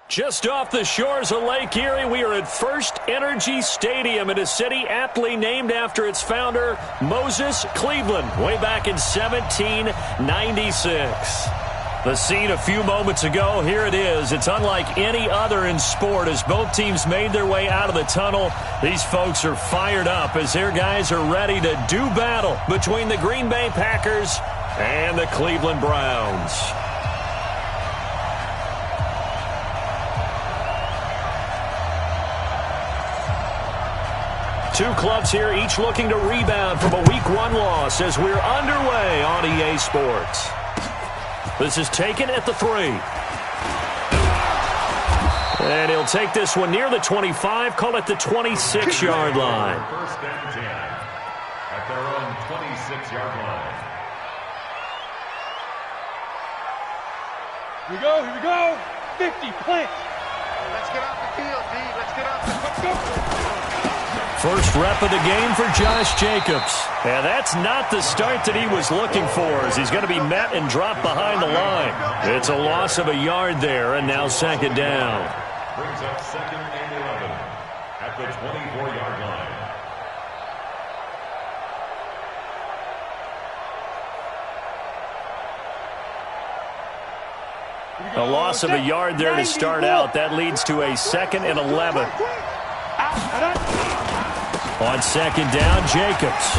Just off the shores of Lake Erie, we are at First Energy Stadium in a city aptly named after its founder, Moses Cleveland, way back in 1796. The scene a few moments ago, here it is. It's unlike any other in sport as both teams made their way out of the tunnel. These folks are fired up as their guys are ready to do battle between the Green Bay Packers and the Cleveland Browns. Two clubs here, each looking to rebound from a Week 1 loss as we're underway on EA Sports. This is taken at the 3. And he'll take this one near the 25, call it the 26-yard line. First and 10 at their own 26-yard line. Here we go. 50, plant. Let's get off the field, D. Let's get off the field. First rep of the game for Josh Jacobs. And that's not the start that he was looking for as he's going to be met and dropped behind the line. It's a loss of a yard there, and now second down. Brings up second and 11 at the 24-yard line. A loss of a yard there to start out. That leads to a second and 11. On second down, Jacobs.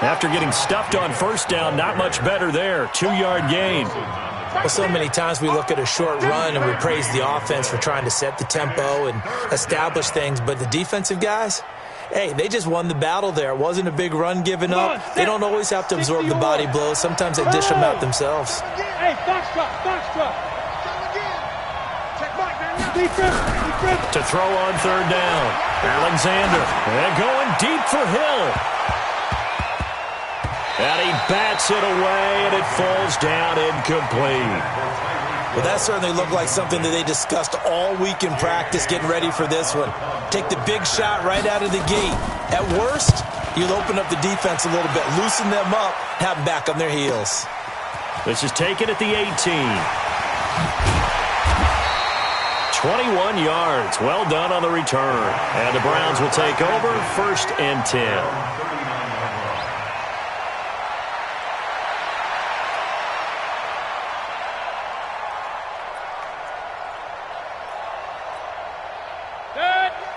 After getting stuffed on first down, not much better there. 2-yard gain. Well, so many times we look at a short run and we praise the offense for trying to set the tempo and establish things, but the defensive guys, hey, they just won the battle there. It wasn't a big run given up. They don't always have to absorb the body blows. Sometimes they dish them out themselves. Hey, box drop. To throw on third down. Alexander. And going deep for Hill. And he bats it away, and it falls down incomplete. Well, that certainly looked like something that they discussed all week in practice getting ready for this one. Take the big shot right out of the gate. At worst, you'll open up the defense a little bit, loosen them up, have them back on their heels. This is taken at the 18. 21 yards. Well done on the return. And the Browns will take over first and 10.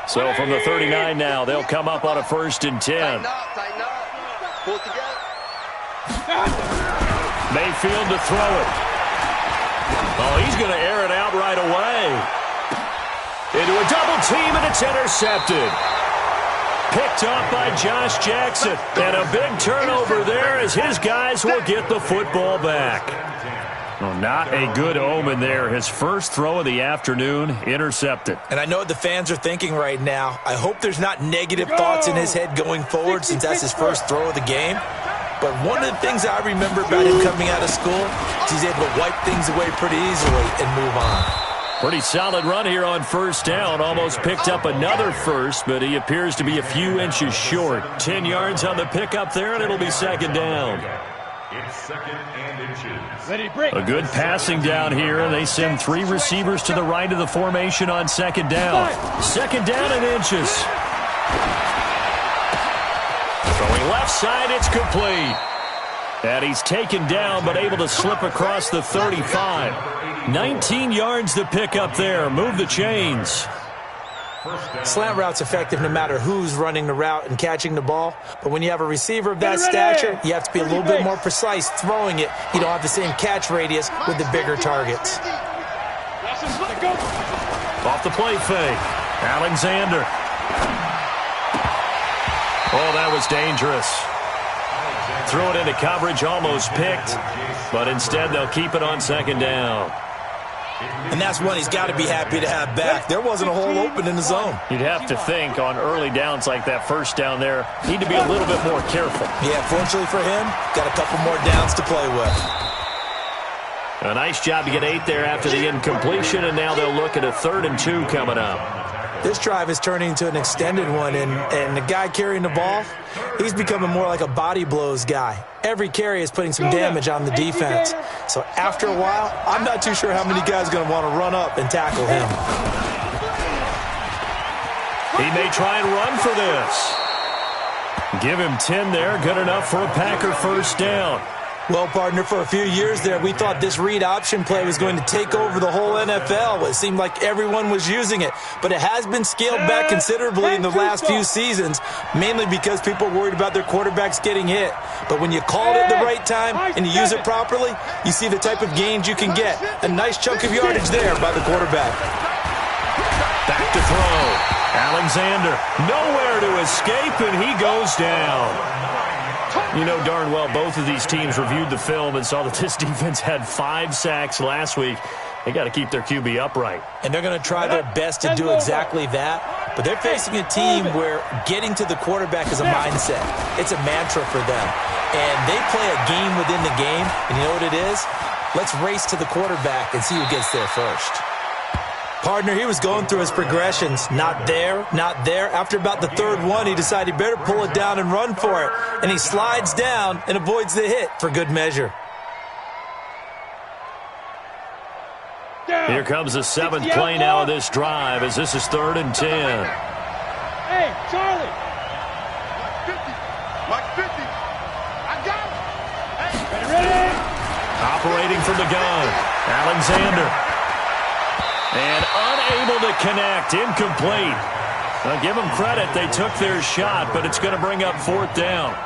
So from the 39 now, they'll come up on a first and 10. Tighten up. Pull together. Mayfield to throw it. Oh, he's going to air it out right away. Into a double team, and it's intercepted. Picked off by Josh Jackson. And a big turnover there as his guys will get the football back. Well, not a good omen there. His first throw of the afternoon, intercepted. And I know what the fans are thinking right now. I hope there's not negative thoughts in his head going forward since that's his first throw of the game. But one of the things I remember about him coming out of school is he's able to wipe things away pretty easily and move on. Pretty solid run here on first down. Almost picked up another first, but he appears to be a few inches short. 10 yards on the pickup there, and it'll be second down. It's second and inches. A good passing down here, and they send 3 receivers to the right of the formation on second down. Second down and inches. Throwing left side, it's complete. And he's taken down, but able to slip across the 35. 19 yards to pick up there. Move the chains. Slant route's effective no matter who's running the route and catching the ball. But when you have a receiver of that stature, you have to be a little bit more precise throwing it. You don't have the same catch radius with the bigger targets. Off the play fake. Alexander. Oh, that was dangerous. Threw it into coverage, almost picked. But instead, they'll keep it on second down. And that's one he's got to be happy to have back. There wasn't a hole open in the zone. You'd have to think on early downs like that first down there, need to be a little bit more careful. Yeah, fortunately for him, got a couple more downs to play with. A nice job to get 8 there after the incompletion, and now they'll look at a 3rd and 2 coming up. This drive is turning into an extended one, and the guy carrying the ball, he's becoming more like a body blows guy. Every carry is putting some damage on the defense. So after a while, I'm not too sure how many guys are going to want to run up and tackle him. He may try and run for this. Give him 10 there, good enough for a Packer first down. Well, partner, for a few years there, we thought this read option play was going to take over the whole NFL. It seemed like everyone was using it, but it has been scaled back considerably in the last few seasons, mainly because people are worried about their quarterbacks getting hit. But when you call it at the right time and you use it properly, you see the type of gains you can get. A nice chunk of yardage there by the quarterback. Back to throw. Alexander, nowhere to escape, and he goes down. You know darn well both of these teams reviewed the film and saw that this defense had 5 sacks last week. They got to keep their QB upright. And they're going to try their best to do exactly that. But they're facing a team where getting to the quarterback is a mindset. It's a mantra for them. And they play a game within the game. And you know what it is? Let's race to the quarterback and see who gets there first. Partner, he was going through his progressions. Not there, not there. After about the third one, he decided he better pull it down and run for it. And he slides down and avoids the hit for good measure. Here comes the 7th play now of this drive as this is 3rd and 10. Hey, Charlie. Like 50. I got it. Hey. Ready? Operating from the gun. Alexander. And unable to connect. Incomplete. Now give them credit. They took their shot, but it's going to bring up 4th down.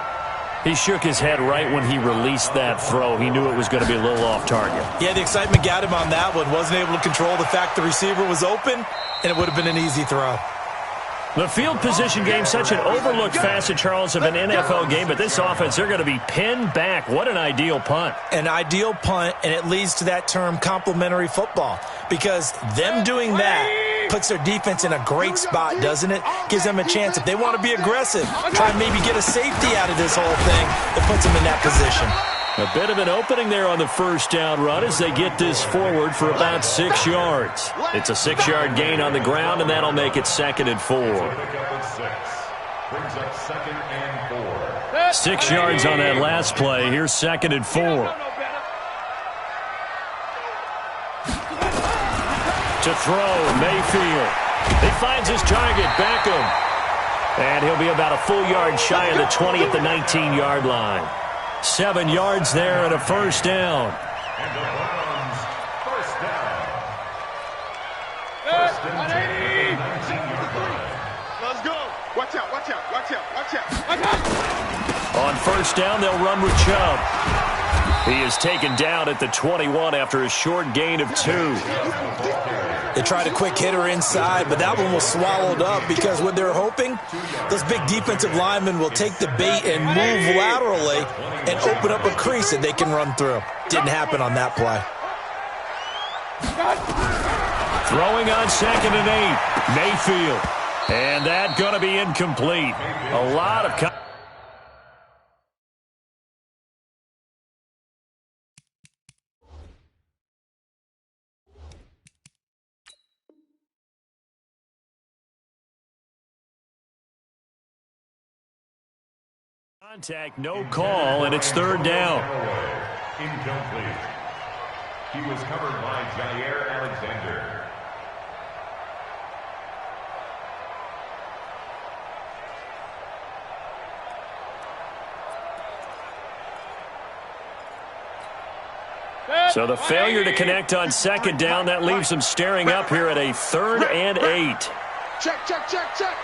He shook his head right when he released that throw. He knew it was going to be a little off target. Yeah, the excitement got him on that one. Wasn't able to control the fact the receiver was open, and it would have been an easy throw. The field position game, such an overlooked facet, Charles, of an NFL game, but this offense, they're going to be pinned back. What an ideal punt. An ideal punt, and it leads to that term complementary football, because them doing that puts their defense in a great spot, doesn't it? Gives them a chance. If they want to be aggressive, try and maybe get a safety out of this whole thing, it puts them in that position. A bit of an opening there on the first down run as they get this forward for about 6 yards. It's a 6-yard gain on the ground, and that'll make it 2nd and 4. Brings up 2nd and 4. 6 yards on that last play. Here's 2nd and 4. To throw, Mayfield. He finds his target, Beckham. And he'll be about a full yard shy of the 20 at the 19-yard line. 7 yards there and a first down. And the Browns, first down. First and 10 at the 19-yard line. Let's go. Watch out, watch out, watch out, watch out. On first down, they'll run with Chubb. He is taken down at the 21 after a short gain of 2. They tried a quick hitter inside, but that one was swallowed up because what they're hoping, those big defensive linemen will take the bait and move laterally and open up a crease that they can run through. Didn't happen on that play. Throwing on 2nd and 8, Mayfield. And that going to be incomplete. A lot of... Contact, no call, and it's 3rd down. Incomplete. He was covered by Jair Alexander. So the failure to connect on 2nd down, that leaves them staring up here at a 3rd and 8. Check, check, check, check.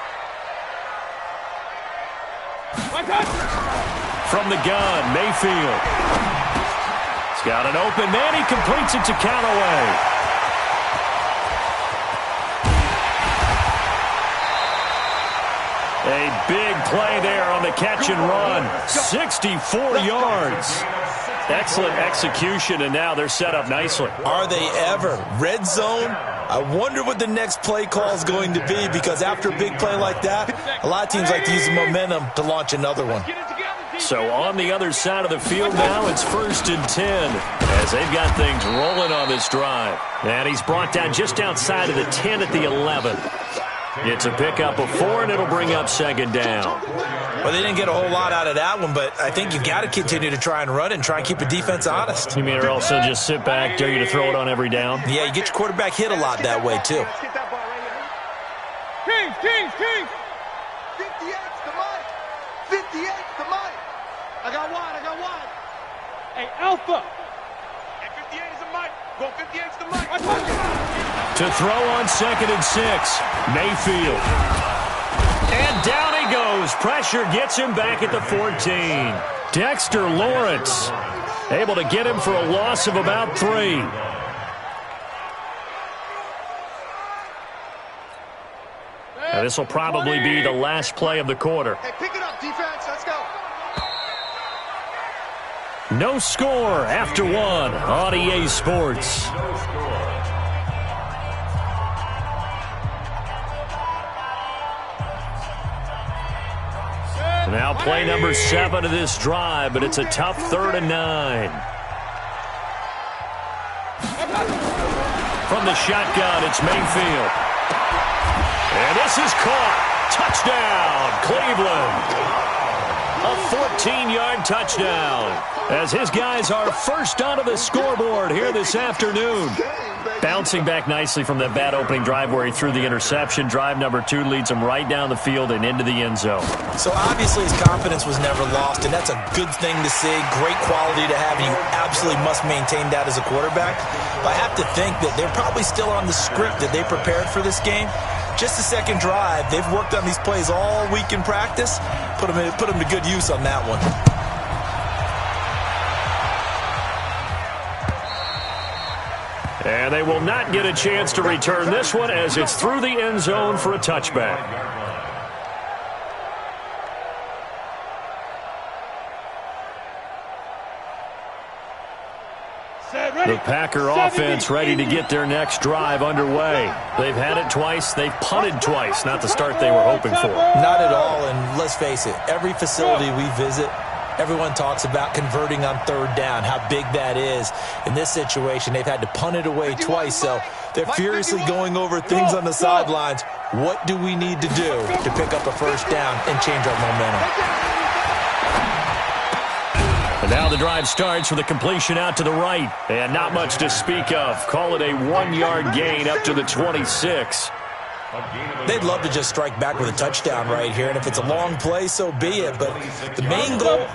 From the gun, Mayfield. He's got an open man. He completes it to Callaway. A big play there on the catch and run. 64 yards. Excellent execution, and now they're set up nicely. Are they ever? Red zone? I wonder what the next play call is going to be, because after a big play like that, a lot of teams like to use the momentum to launch another one. So on the other side of the field now, it's 1st and 10 as they've got things rolling on this drive. And he's brought down just outside of the 10 at the 11. It's a pickup of 4, and it'll bring up second down. Well, they didn't get a whole lot out of that one, but I think you've got to continue to try and run and try and keep the defense honest. You mean or else they'll just sit back, dare you to throw it on every down? Yeah, you get your quarterback hit a lot that way, too. Kings! 58's the mic! 58's the mic! I got wide. Hey, Alpha! And 58 is the mic! Go 58's the mic! To throw on 2nd and 6, Mayfield. And down he goes. Pressure gets him back at the 14. Dexter Lawrence able to get him for a loss of about 3. Now, this will probably be the last play of the quarter. Hey, pick it up, defense. Let's go. No score after 1 on EA Sports. Now play number 7 of this drive, but it's a tough 3rd and 9. From the shotgun, it's Mayfield. And this is caught. Touchdown, Cleveland. A 14-yard touchdown as his guys are first onto the scoreboard here this afternoon. Bouncing back nicely from that bad opening drive where he threw the interception. Drive number 2 leads him right down the field and into the end zone. So obviously his confidence was never lost, and that's a good thing to see. Great quality to have, and you absolutely must maintain that as a quarterback. But I have to think that they're probably still on the script that they prepared for this game. Just the second drive. They've worked on these plays all week in practice. Put them to good use on that one. And they will not get a chance to return this one as it's through the end zone for a touchback. The Packer offense ready to get their next drive underway. They've had it twice. They've punted twice. Not the start they were hoping for. Not at all, and let's face it, every facility we visit, everyone talks about converting on 3rd down, how big that is. In this situation, they've had to punt it away twice, so they're furiously going over things on the sidelines. What do we need to do to pick up a 1st down and change our momentum? And now the drive starts with a completion out to the right. And not much to speak of. Call it a 1-yard gain up to the 26. They'd love to just strike back with a touchdown right here, and if it's a long play, so be it. But the main goal,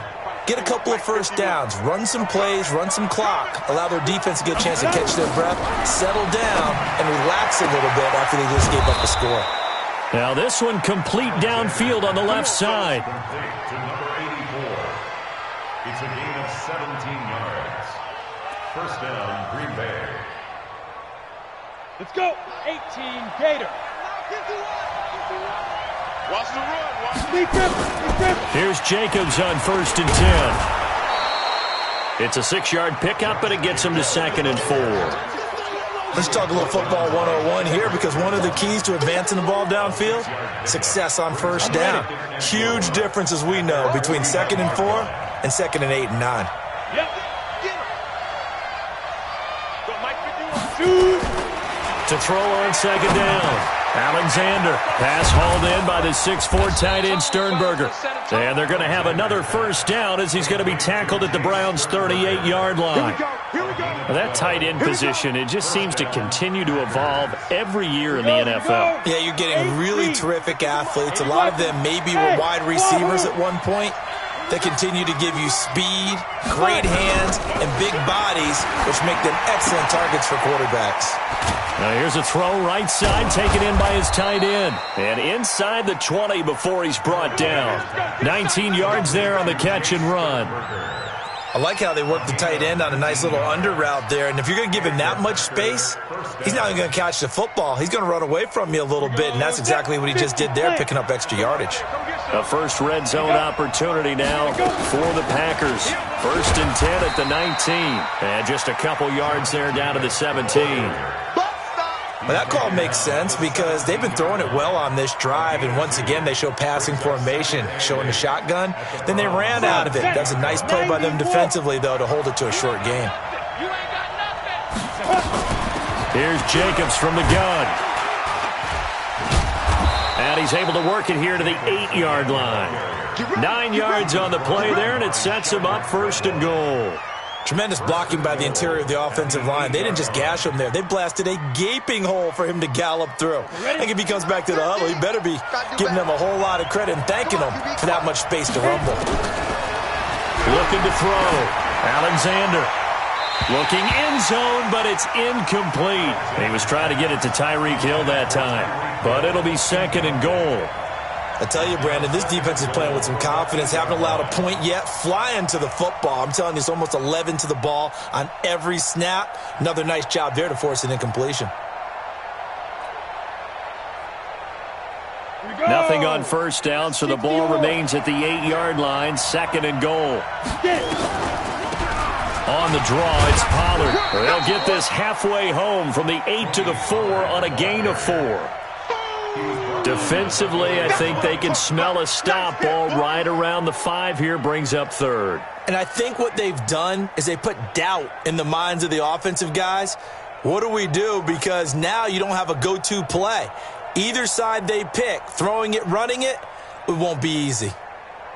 get a couple of 1st downs, run some plays, run some clock, allow their defense to get a chance to catch their breath, settle down, and relax a little bit after they just gave up a score. Now this one complete downfield on the left side. To number 84. It's a gain of 17 yards. 1st down, Green Bay. Let's go. 18 Gator. Watch the run. Here's Jacobs on 1st and 10. It's a 6-yard pickup, but it gets him to 2nd and 4. Let's talk a little football 101 here, because one of the keys to advancing the ball downfield, success on 1st down. Huge difference, as we know, between 2nd and 4 and 2nd and 8 and 9. Yep. To throw on 2nd down. Alexander. Pass hauled in by the 6'4" tight end Sternberger. And they're going to have another 1st down as he's going to be tackled at the Browns' 38-yard line. Well, that tight end position, it just seems to continue to evolve every year in the NFL. Yeah, you're getting really terrific athletes. A lot of them maybe were wide receivers at one point. They continue to give you speed, great hands, and big bodies, which make them excellent targets for quarterbacks. Now here's a throw right side, taken in by his tight end. And inside the 20 before he's brought down. 19 yards there on the catch and run. I like how they work the tight end on a nice little under route there. And if you're going to give him that much space, he's not even going to catch the football. He's going to run away from you a little bit, and that's exactly what he just did there, picking up extra yardage. A first red zone opportunity now for the Packers. 1st and 10 at the 19. And just a couple yards there down to the 17. Well, that call makes sense because they've been throwing it well on this drive, and once again they show passing formation, showing the shotgun. Then they ran out of it. That's a nice play by them defensively, though, to hold it to a short gain. Here's Jacobs from the gun. And he's able to work it here to the 8-yard line. 9 yards on the play there, and it sets him up 1st and goal. Tremendous blocking by the interior of the offensive line. They didn't just gash him there. They blasted a gaping hole for him to gallop through. I think if he comes back to the huddle, he better be giving them a whole lot of credit and thanking them for that much space to rumble. Looking to throw. Alexander. Looking end zone, but it's incomplete. He was trying to get it to Tyreek Hill that time. But it'll be 2nd and goal. I tell you, Brandon, this defense is playing with some confidence. Haven't allowed a point yet. Flying to the football. I'm telling you, it's almost 11 to the ball on every snap. Another nice job there to force an incompletion. Nothing on 1st down, so the ball remains at the 8-yard line. 2nd and goal. On the draw, it's Pollard. They'll get this halfway home from the 8 to the 4 on a gain of 4. Defensively, I think they can smell a stop ball right around the 5 here, brings up 3rd. And I think what they've done is they put doubt in the minds of the offensive guys. What do we do? Because now you don't have a go-to play. Either side they pick, throwing it, running it, it won't be easy.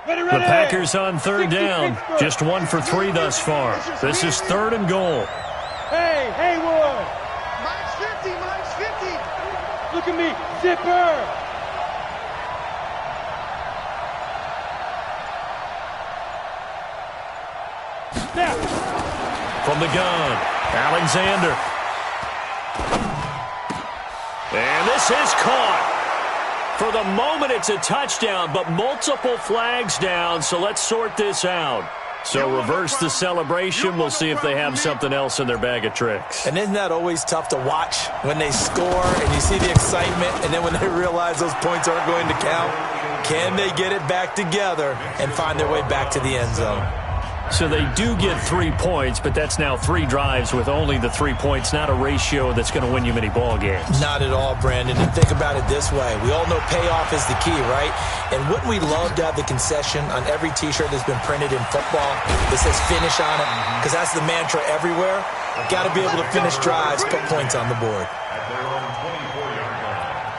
The Packers on 3rd down, just 1 for 3 thus far. This is 3rd and goal. Hey, Haywood. Mine's 50, mine's 50. Look at me, zipper. Snap. From the gun, Alexander. And this is caught. For the moment, it's a touchdown, but multiple flags down, so let's sort this out. So reverse the celebration. We'll see if they have something else in their bag of tricks. And isn't that always tough to watch when they score and you see the excitement, and then when they realize those points aren't going to count? Can they get it back together and find their way back to the end zone? So they do get 3 points, but that's now 3 drives with only the 3 points, not a ratio that's going to win you many ball games. Not at all, Brandon. And think about it this way. We all know payoff is the key, right? And wouldn't we love to have the concession on every T-shirt that's been printed in football that says finish on it? Because that's the mantra everywhere. Got to be able to finish drives, put points on the board. At their own 24-yard line.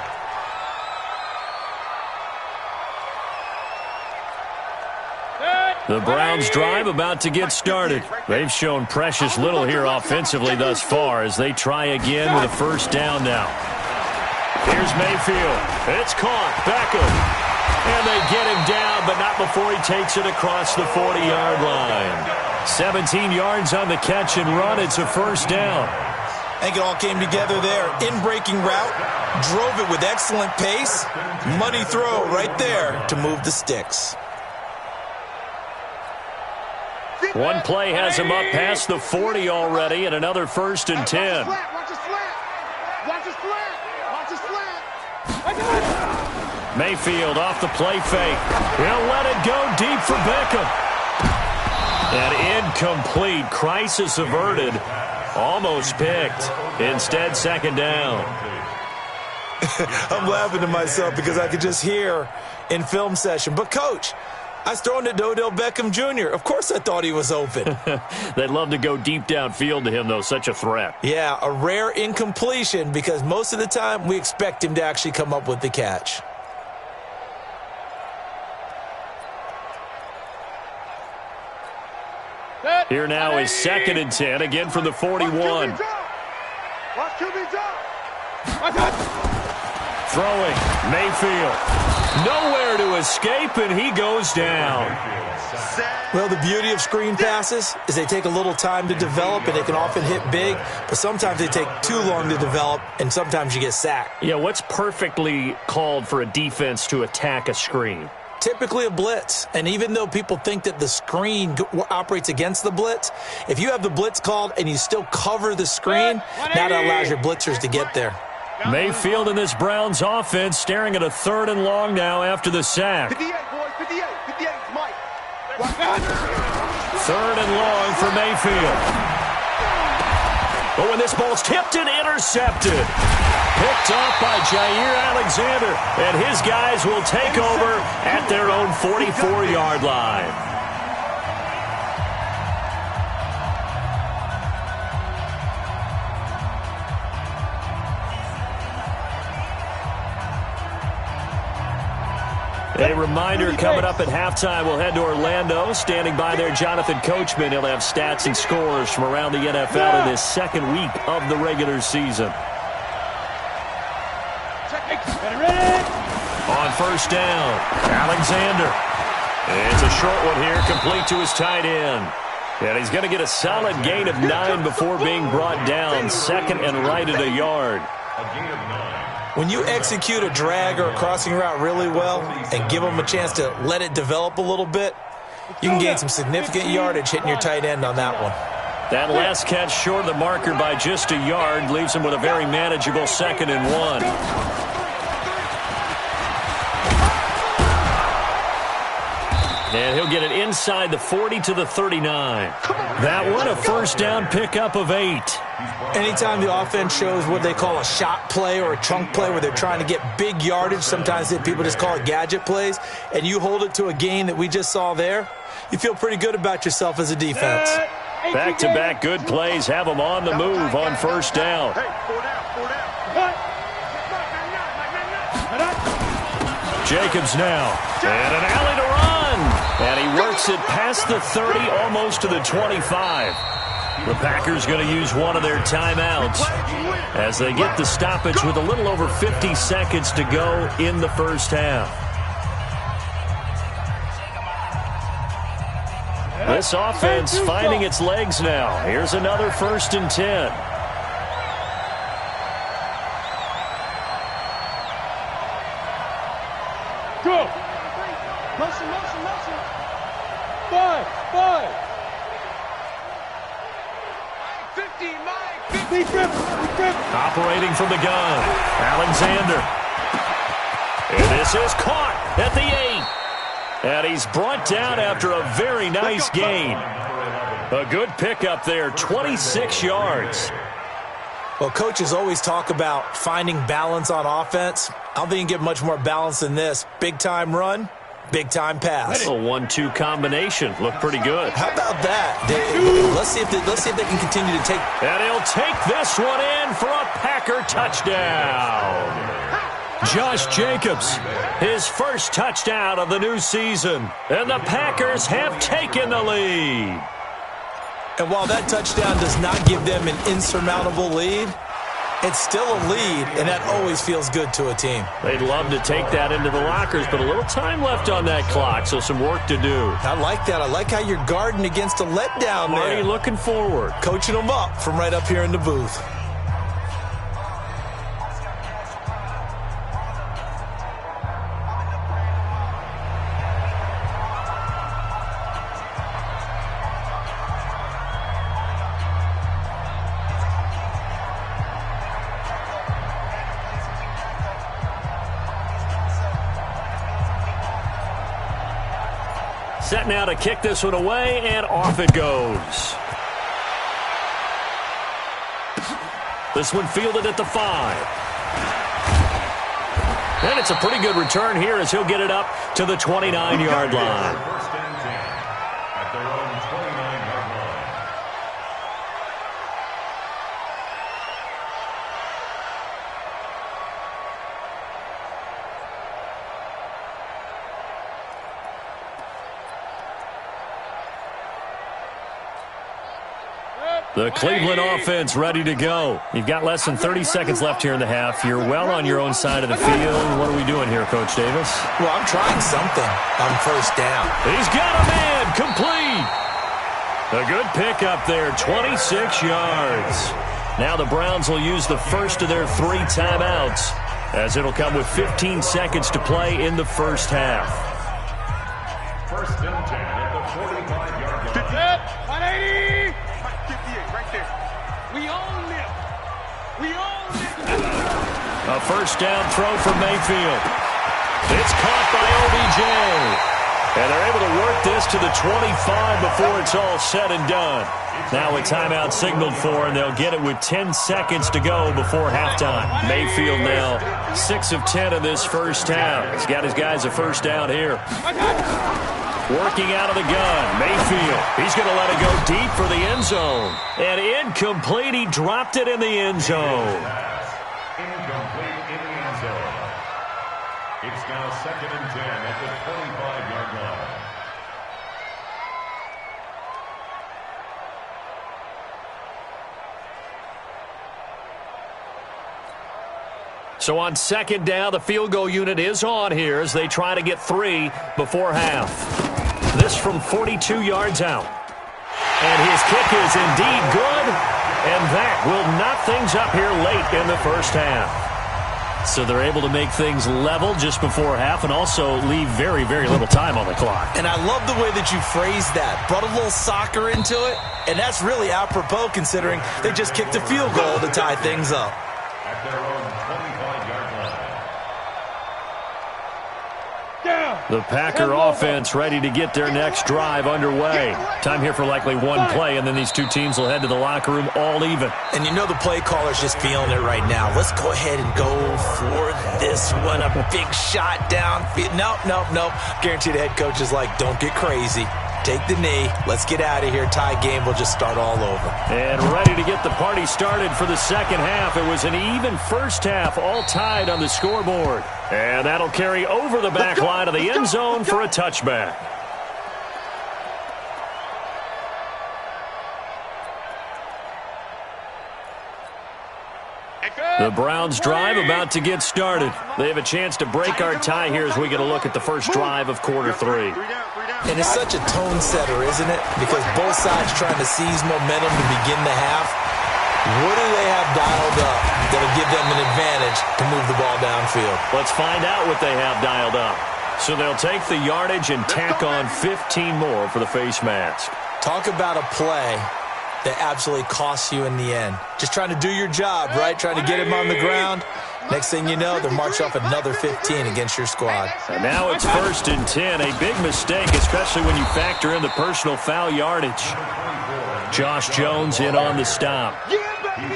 The Browns' drive about to get started. They've shown precious little here offensively thus far as they try again with a 1st down now. Here's Mayfield. It's caught. Beckham. And they get him down, but not before he takes it across the 40-yard line. 17 yards on the catch and run. It's a 1st down. I think it all came together there. In-breaking route. Drove it with excellent pace. Money throw right there to move the sticks. One play has him up past the 40 already, and another 1st and 10. Watch a slant. Watch a slant. Watch a slant. Mayfield off the play fake. He'll let it go deep for Beckham. And incomplete. Crisis averted. Almost picked. Instead, 2nd down. I'm laughing to myself because I could just hear in film session. But, Coach, I was throwing it to Odell Beckham Jr. Of course I thought he was open. They'd love to go deep downfield to him, though. Such a threat. Yeah, a rare incompletion because most of the time we expect him to actually come up with the catch. Here now is 2nd and 10, again from the 41. Watch QB drop. Throwing, Mayfield. Nowhere to escape, and he goes down. Well, the beauty of screen passes is they take a little time to develop, and they can often hit big, but sometimes they take too long to develop, and sometimes you get sacked. Yeah, what's perfectly called for a defense to attack a screen? Typically a blitz, and even though people think that the screen operates against the blitz, if you have the blitz called and you still cover the screen, that allows your blitzers to get there. Mayfield in this Browns offense staring at a 3rd and long now after the sack. 58, boys. 58. 58. Mike. 3rd and long for Mayfield. But when this ball's tipped and intercepted. Picked off by Jair Alexander. And his guys will take over at their own 44-yard line. A reminder coming up at halftime, we'll head to Orlando. Standing by there, Jonathan Coachman. He'll have stats and scores from around the NFL in this second week of the regular season. On first down, Alexander. It's a short one here, complete to his tight end. And he's going to get a solid gain of 9 before being brought down. Second and right at a yard. When you execute a drag or a crossing route really well and give them a chance to let it develop a little bit, you can gain some significant yardage hitting your tight end on that one. That last catch short of the marker by just a yard leaves him with a very manageable 2nd and 1. And he'll get it inside the 40 to the 39. That one, a first down pickup of 8. Anytime the offense shows what they call a shot play or a chunk play where they're trying to get big yardage, sometimes people just call it gadget plays, and you hold it to a gain that we just saw there, you feel pretty good about yourself as a defense. Back-to-back good plays have them on the move on first down. Jacobs now, and an alley to run. And he works it past the 30, almost to the 25. The Packers going to use one of their timeouts as they get the stoppage with a little over 50 seconds to go in the first half. This offense finding its legs now. Here's another 1st and 10. Go! Motion. 5. 50. Operating from the gun, Alexander. And this is caught at the 8. And he's brought down after a very nice gain. A good pickup there, 26 yards. Well, coaches always talk about finding balance on offense. I don't think you can get much more balance than this. Big-time run, big-time pass. A 1-2 combination. Looked pretty good. How about that? Let's see if they can continue to take. And he'll take this one in for a Packer touchdown. Josh Jacobs, his first touchdown of the new season. And the Packers have taken the lead. And while that touchdown does not give them an insurmountable lead, it's still a lead, and that always feels good to a team. They'd love to take that into the lockers, but a little time left on that clock, so some work to do. I like that. I like how you're guarding against a letdown there. Marty looking forward. Coaching them up from right up here in the booth. Set now to kick this one away, and off it goes. This one fielded at the 5. And it's a pretty good return here as he'll get it up to the 29-yard line. First and 10 at their own 29-yard line. The Cleveland offense ready to go. You've got less than 30 seconds left here in the half. You're well on your own side of the field. What are we doing here, Coach Davis? Well, I'm trying something on first down. He's got a man complete. A good pickup there, 26 yards. Now the Browns will use the first of their 3 timeouts as it'll come with 15 seconds to play in the first half. First and 10 at the 45-yard line. 180. 58, right there. We own it. A first down throw for Mayfield. It's caught by OBJ. And they're able to work this to the 25 before it's all said and done. Now a timeout signaled for, and they'll get it with 10 seconds to go before halftime. Mayfield now 6 of 10 in this first half. He's got his guys a first down here. Working out of the gun, Mayfield. He's going to let it go deep for the end zone. And incomplete. He dropped it in the end zone. Incomplete in the end zone. It's now 2nd and 10 at the 25-yard line. So on 2nd down, the field goal unit is on here as they try to get 3 before half. This from 42 yards out. And his kick is indeed good, and that will knot things up here late in the first half. So they're able to make things level just before half and also leave very, very little time on the clock. And I love the way that you phrased that. Brought a little soccer into it, and that's really apropos considering they just kicked a field goal to tie things up. At their own 25-yard line. The Packer offense ready to get their next drive underway. Time here for likely one play, and then these two teams will head to the locker room all even. And you know the play caller's just feeling it right now. Let's go ahead and go for this one. A big shot downfield. Nope. Guarantee the head coach is like, don't get crazy. Take the knee. Let's get out of here. Tie game will just start all over. And ready to get the party started for the second half. It was an even first half, all tied on the scoreboard. And that'll carry over the back line of the end zone for a touchback. The Browns drive about to get started. They have a chance to break our tie here as we get a look at the first drive of quarter 3. And it's such a tone setter, isn't it? Because both sides trying to seize momentum to begin the half. What do they have dialed up that'll give them an advantage to move the ball downfield? Let's find out what they have dialed up. So they'll take the yardage and tack on 15 more for the face mask. Talk about a play that absolutely costs you in the end. Just trying to do your job, right? Trying to get him on the ground. Next thing you know, they'll march off another 15 against your squad. And now it's 1st and 10. A big mistake, especially when you factor in the personal foul yardage. Josh Jones in on the stop.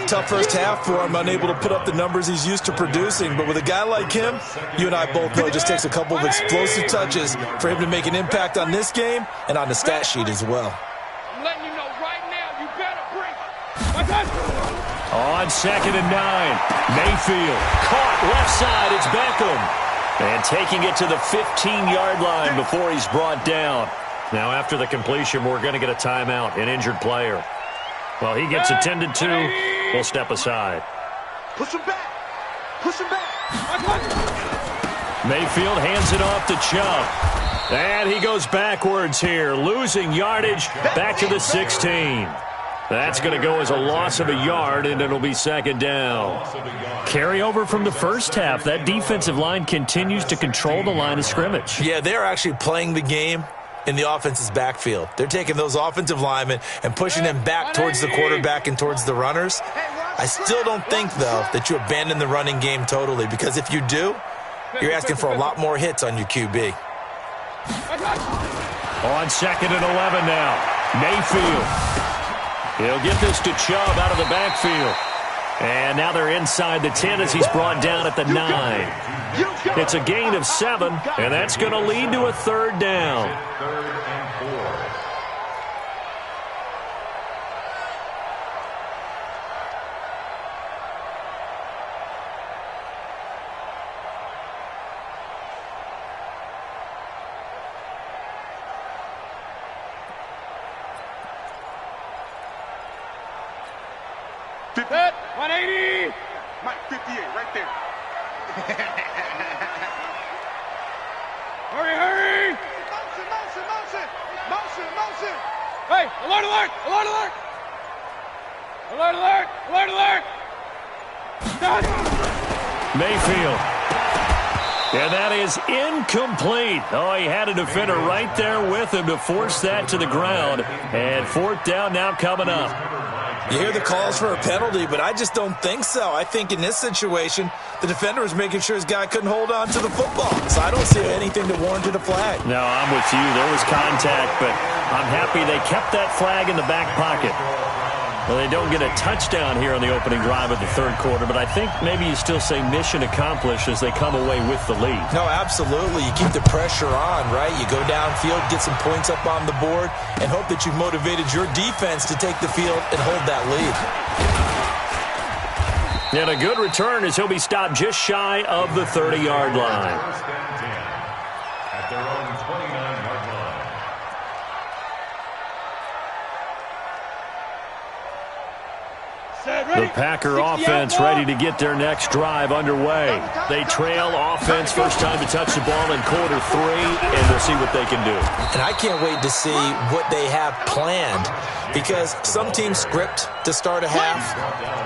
Tough first half for him, unable to put up the numbers he's used to producing. But with a guy like him, you and I both know it just takes a couple of explosive touches for him to make an impact on this game and on the stat sheet as well. I'm letting you know right now, you better bring it. On 2nd and 9, Mayfield caught left side. It's Beckham. And taking it to the 15-yard line before he's brought down. Now after the completion, we're going to get a timeout, an injured player. Well, he gets attended to. We'll step aside. Push him back. Push him back. Mayfield hands it off to Chubb. And he goes backwards here, losing yardage back to the 16. That's going to go as a loss of a yard, and it'll be 2nd down. Carryover from the first half. That defensive line continues to control the line of scrimmage. Yeah, they're actually playing the game in the offense's backfield. They're taking those offensive linemen and pushing them back towards the quarterback and towards the runners. I still don't think, though, that you abandon the running game totally, because if you do, you're asking for a lot more hits on your QB. On 2nd and 11 now, Mayfield. He'll get this to Chubb out of the backfield. And now they're inside the 10 as he's brought down at the 9. It's a gain of 7, and that's going to lead to a 3rd down. 3rd and 4. Hit, 180. Mike, 58, right there. Hurry. Motion. Hey, alert. Done. Mayfield. And that is incomplete. Oh, he had a defender right there with him to force that to the ground. And 4th down now coming up. You hear the calls for a penalty, but I just don't think so. I think in this situation, the defender was making sure his guy couldn't hold on to the football. So I don't see anything to warrant a flag. No, I'm with you. There was contact, but I'm happy they kept that flag in the back pocket. Well, they don't get a touchdown here on the opening drive of the 3rd quarter, but I think maybe you still say mission accomplished as they come away with the lead. No, absolutely. You keep the pressure on, right? You go downfield, get some points up on the board, and hope that you've motivated your defense to take the field and hold that lead. And a good return as he'll be stopped just shy of the 30-yard line. First and 10 at their own 29-yard line. The Packer offense ready to get their next drive underway. They trail offense first time to touch the ball in quarter 3, and we'll see what they can do. And I can't wait to see what they have planned, because some teams script to start a half.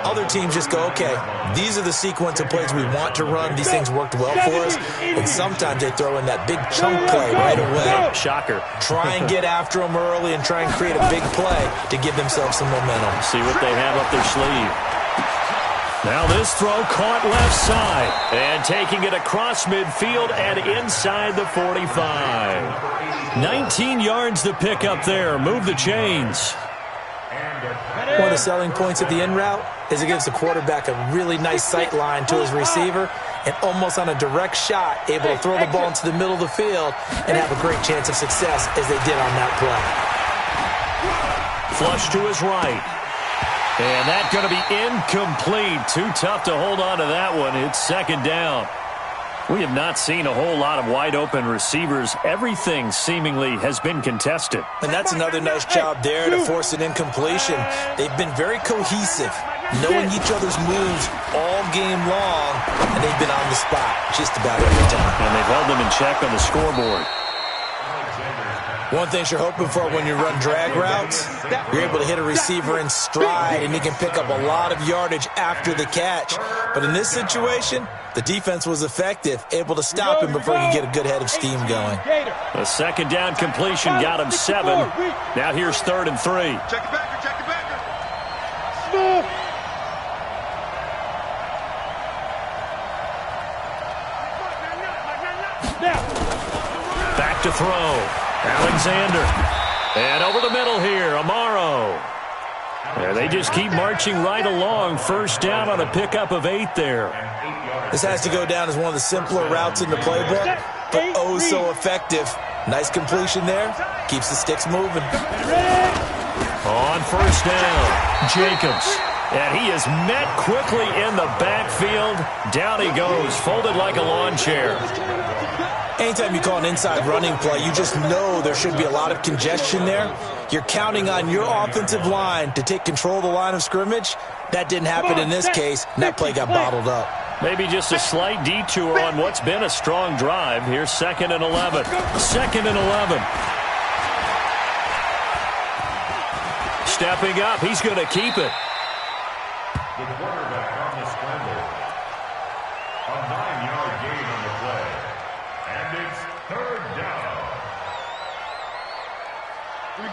Other teams just go, okay, these are the sequence of plays we want to run. These things worked well for us. And sometimes they throw in that big chunk play right away. Shocker. Try and get after them early and try and create a big play to give themselves some momentum. See what they have up their sleeve. Now this throw caught left side. And taking it across midfield and inside the 45. 19 yards to pick up there. Move the chains. One of the selling points of the in route is it gives the quarterback a really nice sight line to his receiver, and almost on a direct shot, able to throw the ball into the middle of the field and have a great chance of success as they did on that play. Flush to his right. And that's going to be incomplete. Too tough to hold on to that one. It's second down. We have not seen a whole lot of wide-open receivers. Everything seemingly has been contested. And that's another nice job there to force an incompletion. They've been very cohesive, knowing each other's moves all game long, and they've been on the spot just about every time. And they've held them in check on the scoreboard. One thing you're hoping for when you run drag routes, you're able to hit a receiver in stride, and he can pick up a lot of yardage after the catch. But in this situation, the defense was effective, able to stop him before he could get a good head of steam going. A second down completion got him 7. Now here's 3rd and 3. Check it back, check it back. Back to throw. Alexander. And over the middle here, Amaro. There, they just keep marching right along. First down on a pickup of 8 there. This has to go down as one of the simpler routes in the playbook, but oh so effective. Nice completion there. Keeps the sticks moving. On first down, Jacobs. And he is met quickly in the backfield. Down he goes, folded like a lawn chair. Anytime you call an inside running play, you just know there should be a lot of congestion there. You're counting on your offensive line to take control of the line of scrimmage. That didn't happen in this case, and that play got bottled up. Maybe just a slight detour on what's been a strong drive. Here's 2nd and 11. 2nd and 11. Stepping up, he's going to keep it. The quarterback on the scramble. A 9-yard gain on the play. And it's 3rd down.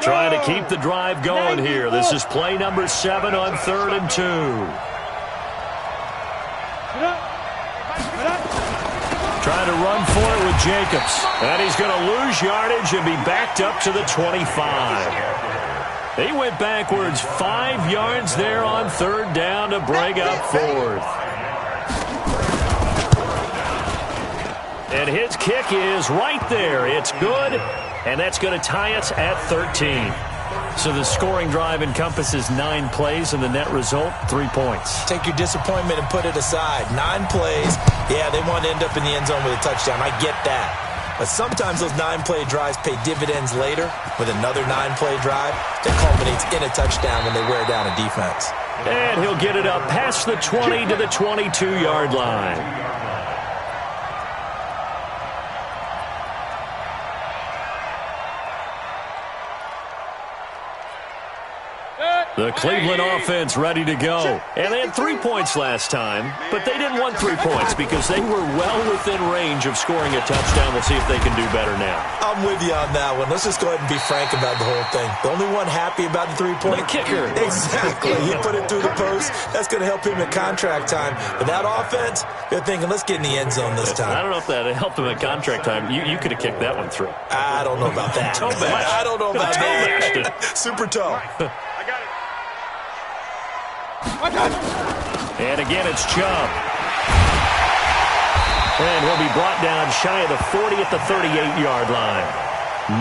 Trying to keep the drive going here. This is play number 7 on 3rd and 2. Trying to run for it with Jacobs. And he's going to lose yardage and be backed up to the 25. He went backwards 5 yards there on 3rd down to bring up 4th. And his kick is right there. It's good, and that's going to tie us at 13. So the scoring drive encompasses 9 plays, and the net result, 3 points. Take your disappointment and put it aside. 9 plays. Yeah, they want to end up in the end zone with a touchdown. I get that. But sometimes those 9-play drives pay dividends later with another 9-play drive that culminates in a touchdown when they wear down a defense. And he'll get it up past the 20 to the 22-yard line. The Cleveland offense ready to go. And they had 3 points last time, but they didn't want 3 points because they were well within range of scoring a touchdown. We'll see if they can do better now. I'm with you on that one. Let's just go ahead and be frank about the whole thing. The only one happy about the 3-point? The kicker. Exactly. He put it through the post. That's going to help him at contract time. But that offense, they're thinking, let's get in the end zone this time. I don't know if that helped him at contract time. You could have kicked that one through. I don't know about that. I don't know about that. Super toe. I got it. And again, it's Chubb. And he'll be brought down shy of the 40 at the 38-yard line.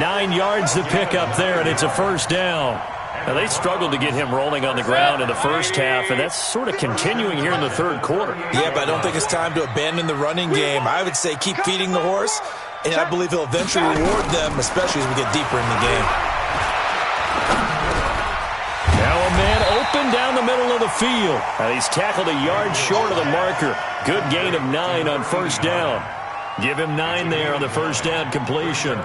9 yards to pick up there, and it's a first down. Now, they struggled to get him rolling on the ground in the first half, and that's sort of continuing here in the third quarter. Yeah, but I don't think it's time to abandon the running game. I would say keep feeding the horse, and I believe he'll eventually reward them, especially as we get deeper in the game. Now a man open down the middle of the field. And he's tackled a yard short of the marker. Good gain of 9 on first down. Give him 9 there on the first down completion.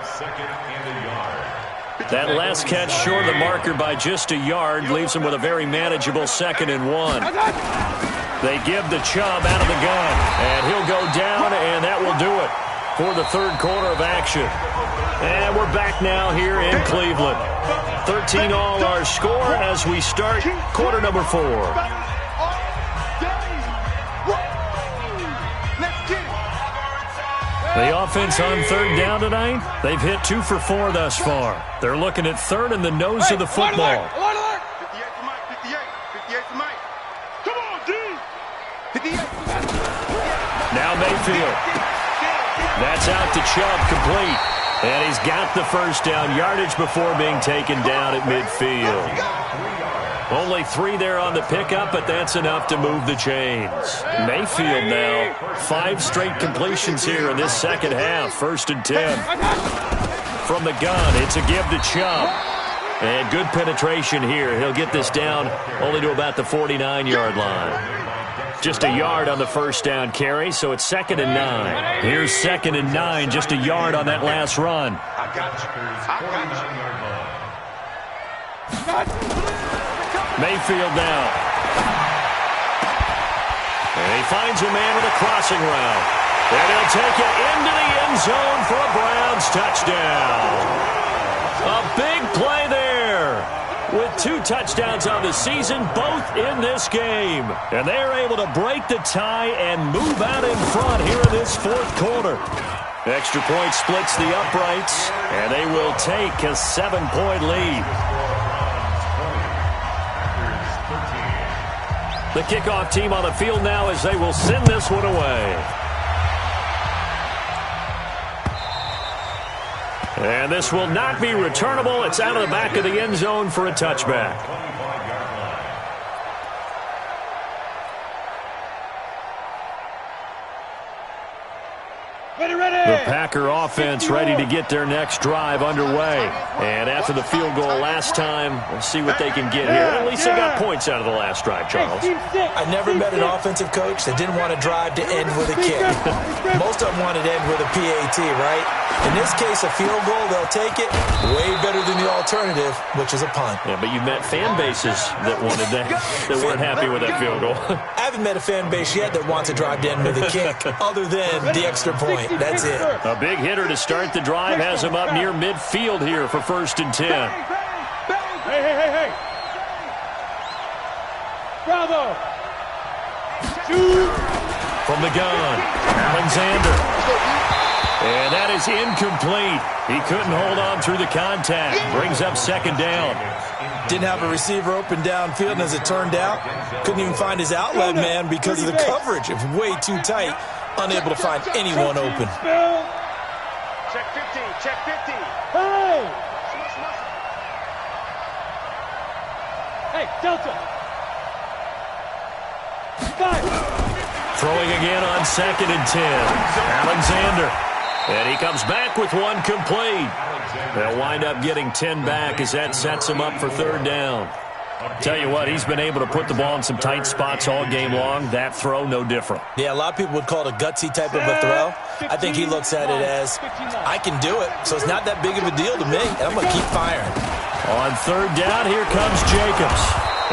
That last catch short of the marker by just a yard leaves him with a very manageable 2nd and 1. They give the Chubb out of the gun, and he'll go down, and that will do it for the third quarter of action. And we're back now here in Cleveland. 13 all our score as we start quarter number 4. The offense on third down tonight, they've hit 2 for 4 thus far. They're looking at third in the nose of the football. 58 for Mike, 58 for Mike. Come on, D! 58 for Mike. Now Mayfield. That's out to Chubb, complete. And he's got the first down yardage before being taken down at midfield. Only 3 there on the pickup, but that's enough to move the chains. Mayfield now, 5 straight completions here in this second half. 1st and 10. From the gun, it's a give to Chubb. And good penetration here. He'll get this down only to about the 49-yard line. Just a yard on the first down carry, so it's 2nd and 9. Here's 2nd and 9, just a yard on that last run. I got you. Mayfield now. And he finds a man with a crossing route. And he'll take it into the end zone for a Browns touchdown. A big play there. With 2 touchdowns on the season, both in this game. And they're able to break the tie and move out in front here in this fourth quarter. Extra point splits the uprights, and they will take a 7-point lead. The kickoff team on the field now as they will send this one away. And this will not be returnable. It's out of the back of the end zone for a touchback. The Packer offense ready to get their next drive underway. And after the field goal last time, we'll see what they can get here. At least they got points out of the last drive, Charles. I never met an offensive coach that didn't want to drive to end with a kick. Most of them wanted to end with a PAT, right? In this case, a field goal, they'll take it. Way better than the alternative, which is a punt. Yeah, but you've met fan bases that wanted that weren't happy with that field goal. I haven't met a fan base yet that wants to drive to end with a kick, other than the extra point. That's it. A big hitter to start the drive has him up near midfield here for 1st and 10. Hey. Bravo. Shoot. From the gun, Alexander. And that is incomplete. He couldn't hold on through the contact. Brings up 2nd down. Didn't have a receiver open downfield, and as it turned out, couldn't even find his outlet man because of the coverage. It was way too tight. Unable to find anyone open. Check 15, check 15. Hey, Delta. 5. Throwing again on 2nd and 10. Alexander. And he comes back with one complete. They'll wind up getting 10 back as that sets him up for 3rd down. Tell you what, he's been able to put the ball in some tight spots all game long. That throw, no different. Yeah, a lot of people would call it a gutsy type of a throw. I think he looks at it as, I can do it, so it's not that big of a deal to me, and I'm going to keep firing. On 3rd down, here comes Jacobs.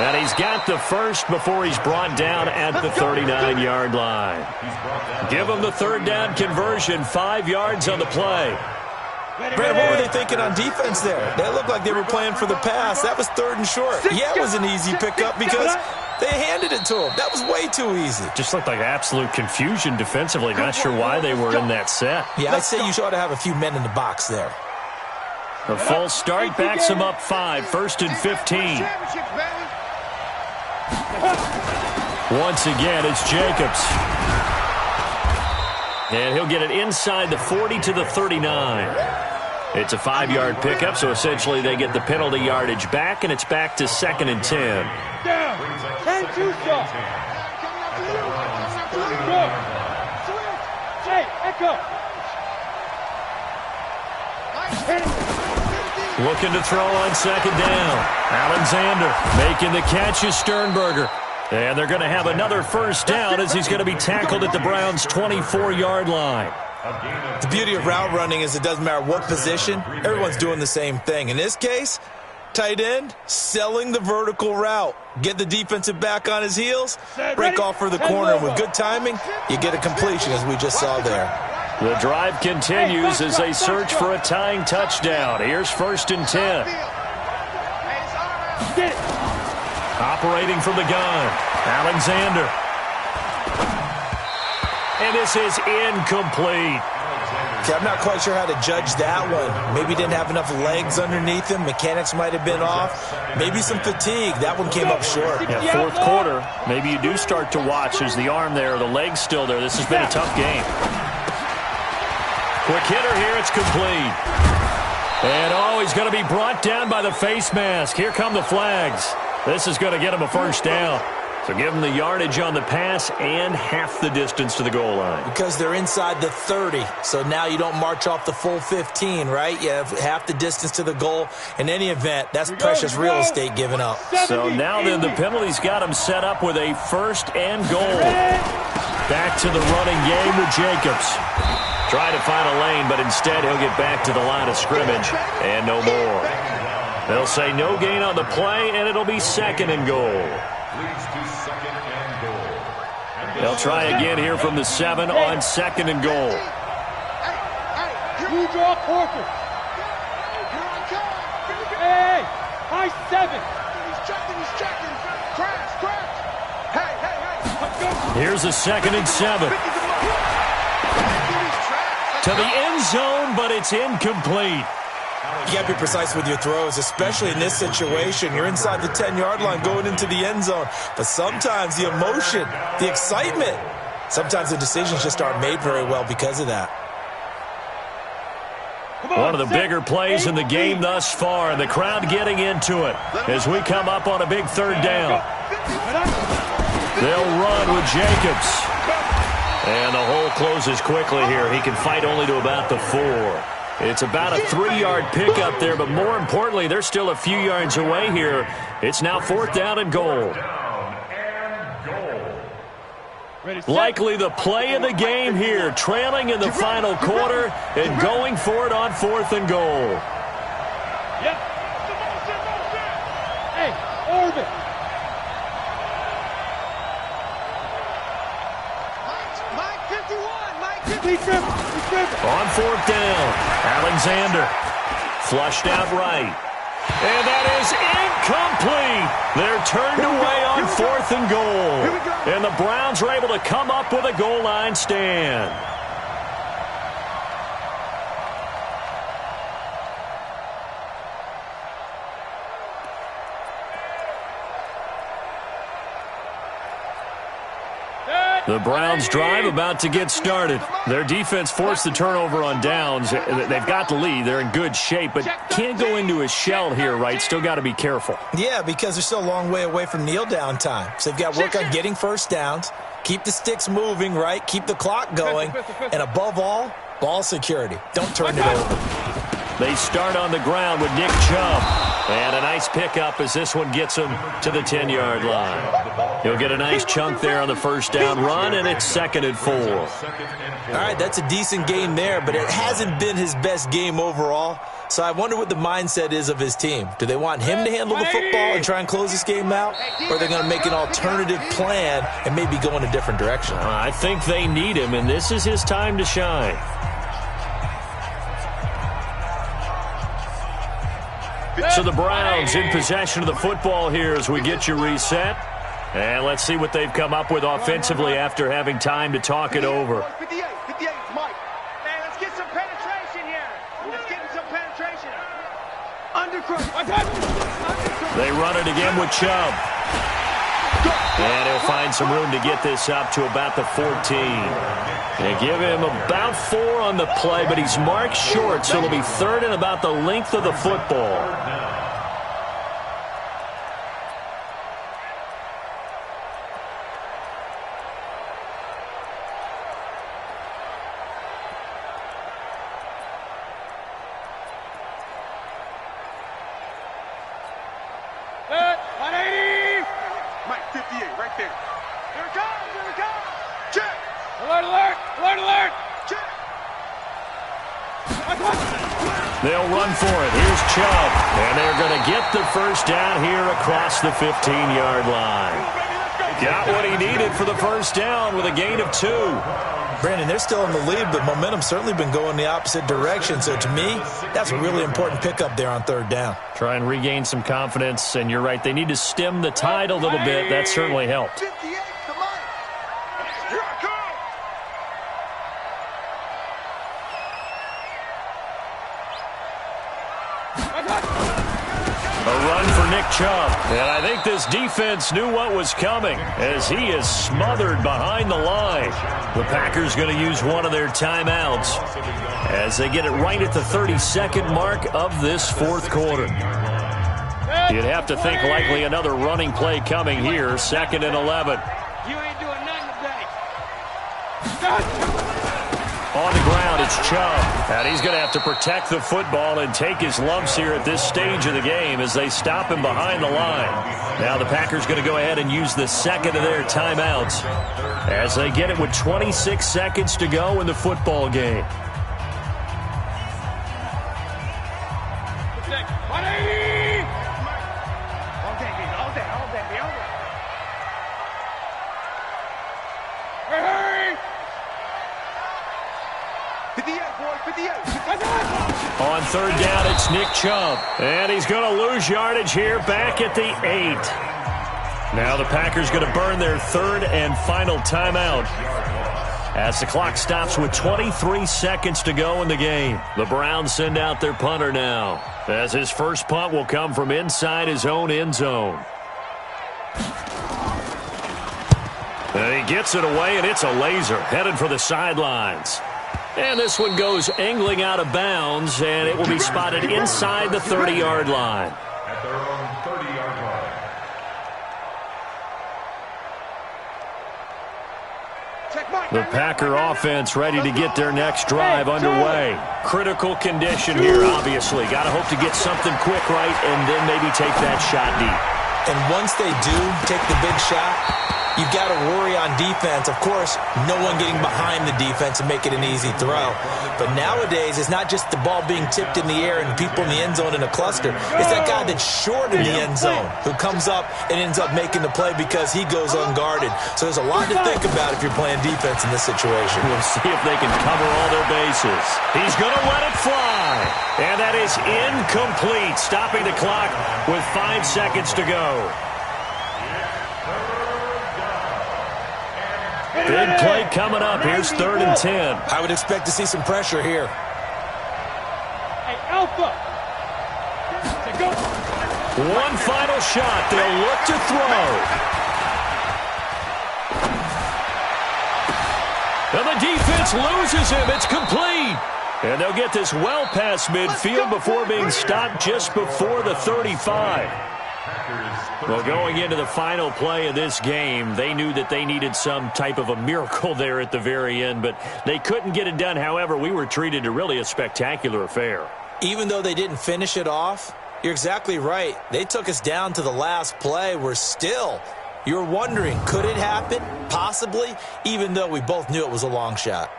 And he's got the first before he's brought down at the 39-yard line. Give him the 3rd down conversion, 5 yards on the play. Brad, what were they thinking on defense there? They looked like they were playing for the pass. That was 3rd and short. Yeah, it was an easy pickup because they handed it to him. That was way too easy. Just looked like absolute confusion defensively. Not sure why they were in that set. Yeah, I'd say you ought to have a few men in the box there. The false start backs him up 5, 1st and 15. Once again, it's Jacobs. And he'll get it inside the 40 to the 39. It's a 5-yard pickup, so essentially they get the penalty yardage back, and it's back to 2nd and 10. Down. 10 too short. Good. Hey, echo. Looking to throw on 2nd down. Alexander making the catch is Sternberger. And they're going to have another first down as he's going to be tackled at the Browns' 24-yard line. The beauty of route running is it doesn't matter what position, everyone's doing the same thing. In this case, tight end, selling the vertical route. Get the defensive back on his heels, break off for the corner. And with good timing, you get a completion, as we just saw there. The drive continues as they search for a tying touchdown. Here's 1st and 10. Operating from the gun, Alexander. And this is incomplete. Okay, I'm not quite sure how to judge that one. Maybe didn't have enough legs underneath him. Mechanics might have been off. Maybe some fatigue. That one came up short. Yeah, 4th quarter, maybe you do start to watch as the arm there, the leg's still there. This has been a tough game. Quick hitter here, it's complete. And he's going to be brought down by the face mask. Here come the flags. This is going to get him a first down. So give him the yardage on the pass and half the distance to the goal line. Because they're inside the 30, so now you don't march off the full 15, right? You have half the distance to the goal. In any event, that's precious real estate given up. So now then the penalty's got him set up with a 1st and goal. Back to the running game with Jacobs. Trying to find a lane, but instead he'll get back to the line of scrimmage and no more. They'll say no gain on the play, and it'll be 2nd and goal. They'll try again here from the 7 on 2nd and goal. You draw quarter. Hey, high 7. He's checking. Crash. Hey. Here's a 2nd and 7. To the end zone, but it's incomplete. You got to be precise with your throws, especially in this situation. You're inside the 10-yard line going into the end zone. But sometimes the emotion, the excitement, sometimes the decisions just aren't made very well because of that. One of the bigger plays in the game thus far, and the crowd getting into it as we come up on a big 3rd down. They'll run with Jacobs. And the hole closes quickly here. He can fight only to about the 4. It's about a 3-yard pickup there, but more importantly, they're still a few yards away here. It's now 4th down and goal. Likely the play of the game here, trailing in the final quarter and going for it on 4th and goal. Yep. Hey, orbit. Mike 51, Mike 51. On 4th down, Alexander flushed out right. And that is incomplete. They're turned away on 4th and goal. And the Browns are able to come up with a goal line stand. The Browns drive about to get started. Their defense forced the turnover on downs. They've got the lead. They're in good shape, but can't go into a shell here, right? Still got to be careful. Yeah, because they're still a long way away from kneel down time. So they've got to work on getting first downs, keep the sticks moving, right? Keep the clock going, and above all, ball security. Don't turn it over. They start on the ground with Nick Chubb. And a nice pickup as this one gets him to the 10-yard line. He'll get a nice chunk there on the first down run, and it's 2nd and 4. All right, that's a decent gain there, but it hasn't been his best game overall. So I wonder what the mindset is of his team. Do they want him to handle the football and try and close this game out? Or are they going to make an alternative plan and maybe go in a different direction? I think they need him, and this is his time to shine. So the Browns in possession of the football here as we get you reset. And let's see what they've come up with offensively after having time to talk it over. 58, Mike. Man, let's get some penetration here. Let's get some penetration. Undercross. They run it again with Chubb. And he'll find some room to get this up to about the 14. They give him about 4 on the play, but he's marked short, so it'll be third and about the length of the football. They'll run for it. Here's Chubb. And they're going to get the first down here across the 15-yard line. Got what he needed for the first down with a gain of 2. Brandon, they're still in the lead, but momentum's certainly been going the opposite direction. So to me, that's a really important pickup there on third down. Try and regain some confidence, and you're right. They need to stem the tide a little bit. That certainly helped. Chubb. And I think this defense knew what was coming as he is smothered behind the line. The Packers going to use one of their timeouts as they get it right at the 32nd mark of this fourth quarter. You'd have to think likely another running play coming here, 2nd and 11. You ain't doing nothing today. On the ground, it's Chubb. And he's going to have to protect the football and take his lumps here at this stage of the game as they stop him behind the line. Now the Packers going to go ahead and use the second of their timeouts as they get it with 26 seconds to go in the football game. On third down, it's Nick Chubb. And he's going to lose yardage here back at the 8. Now the Packers going to burn their third and final timeout as the clock stops with 23 seconds to go in the game. The Browns send out their punter now as his first punt will come from inside his own end zone. And he gets it away, and it's a laser headed for the sidelines. And this one goes angling out of bounds, and it will be spotted inside the 30-yard line. At their own 30-yard line. The Packer offense ready to get their next drive underway. Critical condition here, obviously. Got to hope to get something quick right and then maybe take that shot deep. And once they do take the big shot, you've got to worry on defense. Of course, no one getting behind the defense and make it an easy throw. But nowadays, it's not just the ball being tipped in the air and people in the end zone in a cluster. It's that guy that's short in the end zone who comes up and ends up making the play because he goes unguarded. So there's a lot to think about if you're playing defense in this situation. We'll see if they can cover all their bases. He's going to let it fly. And that is incomplete, stopping the clock with 5 seconds to go. Big play coming up. Here's 3rd and 10. I would expect to see some pressure here. Hey, Alpha. One final shot. They'll look to throw. And the defense loses him. It's complete. And they'll get this well past midfield before being stopped just before the 35. Well, going into the final play of this game, they knew that they needed some type of a miracle there at the very end, but they couldn't get it done. However, we were treated to really a spectacular affair. Even though they didn't finish it off, you're exactly right. They took us down to the last play. You're wondering, could it happen? Possibly, even though we both knew it was a long shot.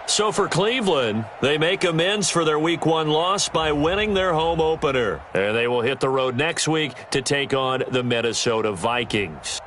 So for Cleveland, they make amends for their Week 1 loss by winning their home opener. And they will hit the road next week to take on the Minnesota Vikings.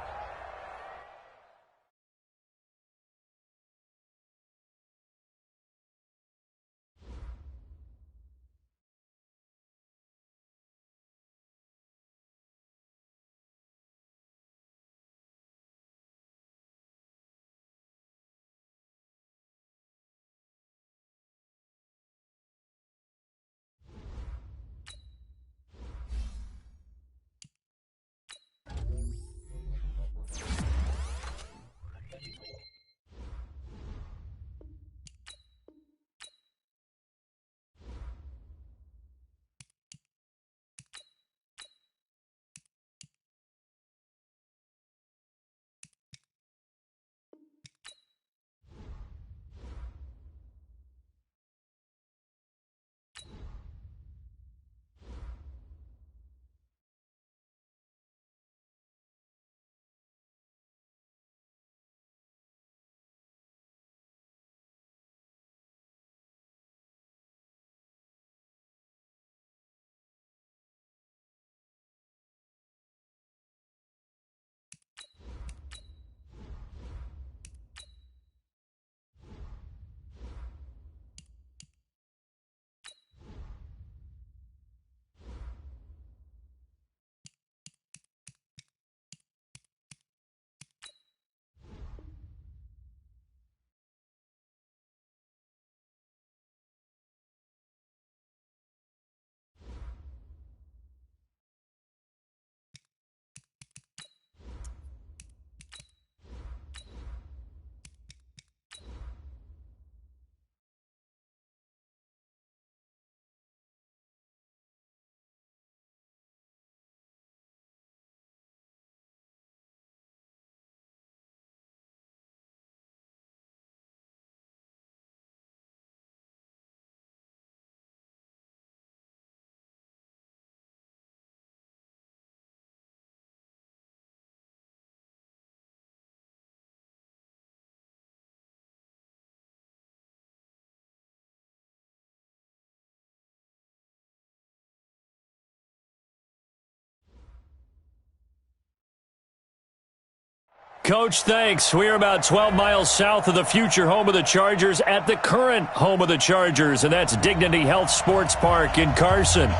Coach, thanks. We are about 12 miles south of the future home of the Chargers at the current home of the Chargers, and that's Dignity Health Sports Park in Carson.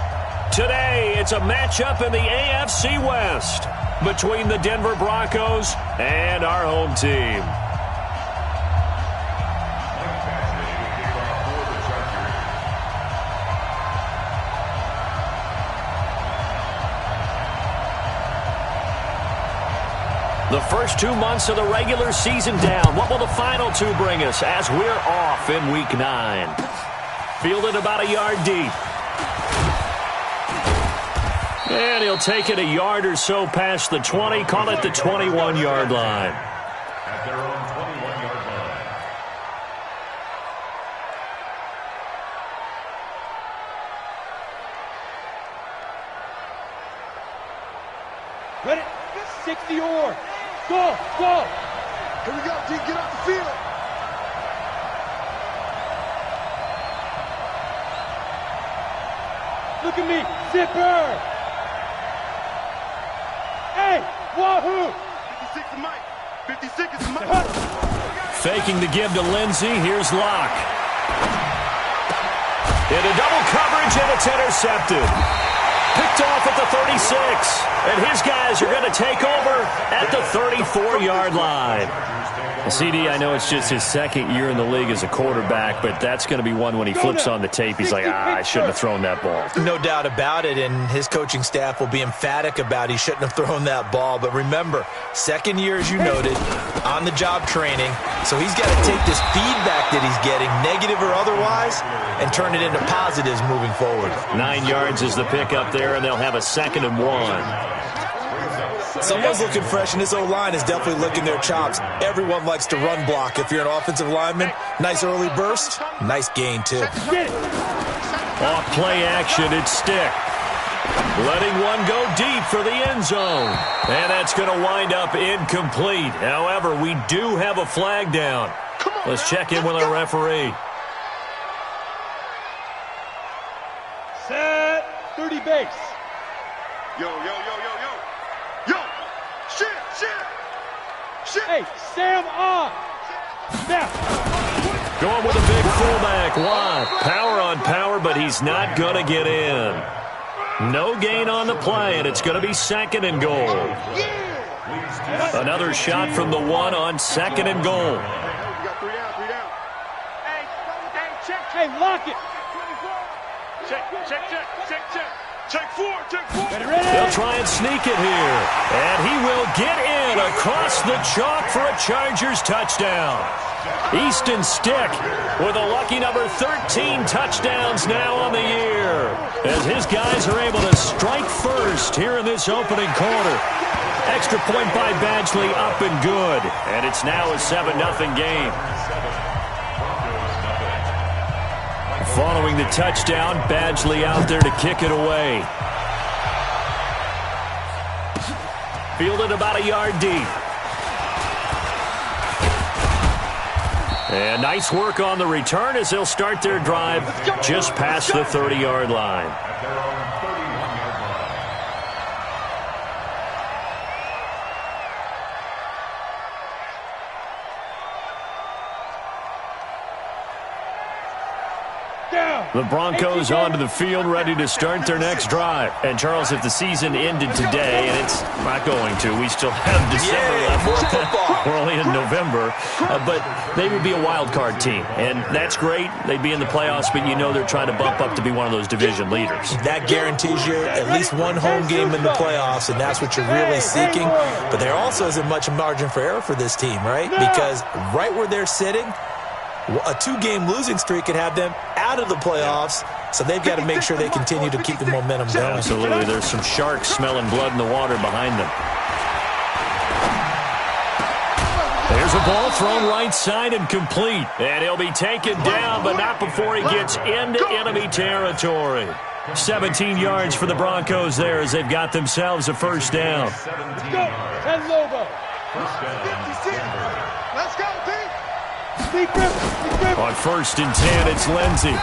Today, it's a matchup in the AFC West between the Denver Broncos and our home team. The first 2 months of the regular season down. What will the final two bring us as we're off in Week 9? Fielded about a yard deep. And he'll take it a yard or so past the 20, call it the 21-yard line. At their own 21-yard line. Ready? 60 or. Go, go. Here we go, D. Get off the field. Look at me. Zipper. Hey, wahoo. 56 is Mike. 56 is Mike. Faking the give to Lindsey. Here's Locke. Into double coverage, and it's intercepted. Picked off at the 36. And his guys are going to take over at the 34-yard line. CD, I know it's just his second year in the league as a quarterback, but that's going to be one when he flips on the tape. He's like, I shouldn't have thrown that ball. No doubt about it, and his coaching staff will be emphatic about he shouldn't have thrown that ball. But remember, second year, as you noted, on-the-job training, so he's got to take this feedback that he's getting, negative or otherwise, and turn it into positives moving forward. 9 yards is the pick up there, and they'll have a 2nd and 1. Someone's looking fresh, and this O-line is definitely licking their chops. Everyone likes to run block. If you're an offensive lineman, nice early burst, nice gain, too. Off play action, it's Stick. Letting one go deep for the end zone. And that's going to wind up incomplete. However, we do have a flag down. Let's check in with our referee. Set. 30 base. Yo, yo, yo, yo, yo. Yo. Shit. Hey, Sam on. Snap. Going with a big fullback. Watt. Power on power, but he's not going to get in. No gain on the play, and it's going to be 2nd and goal. Another shot from the 1 on 2nd and goal. We got 3 down. Hey, lock it. Check 4. They'll try and sneak it here. And he will get in across the chalk for a Chargers touchdown. Easton Stick with a lucky number 13 touchdowns now on the year, as his guys are able to strike first here in this opening quarter. Extra point by Badgley, up and good. And it's now a 7-0 game. Following the touchdown, Badgley out there to kick it away. Fielded about a yard deep. And nice work on the return as they'll start their drive just past the 30-yard line. At their own 31-yard line. The Broncos onto the field, ready to start their next drive. And, Charles, if the season ended today, and it's not going to, we still have December left. We're only in November. But they would be a wild card team, and that's great. They'd be in the playoffs, but you know they're trying to bump up to be one of those division leaders. That guarantees you at least one home game in the playoffs, and that's what you're really seeking. But there also isn't much margin for error for this team, right? Because right where they're sitting, a 2-game losing streak could have them out of the playoffs, so they've got to make sure they continue to keep the momentum going. Absolutely. There's some sharks smelling blood in the water behind them. There's a ball thrown right side and complete. And he'll be taken down, but not before he gets into enemy territory. 17 yards for the Broncos there as they've got themselves a first down. Let's go. 10 Lobo. Let's go, D. Sneak grip. On 1st and 10, it's Lindsey.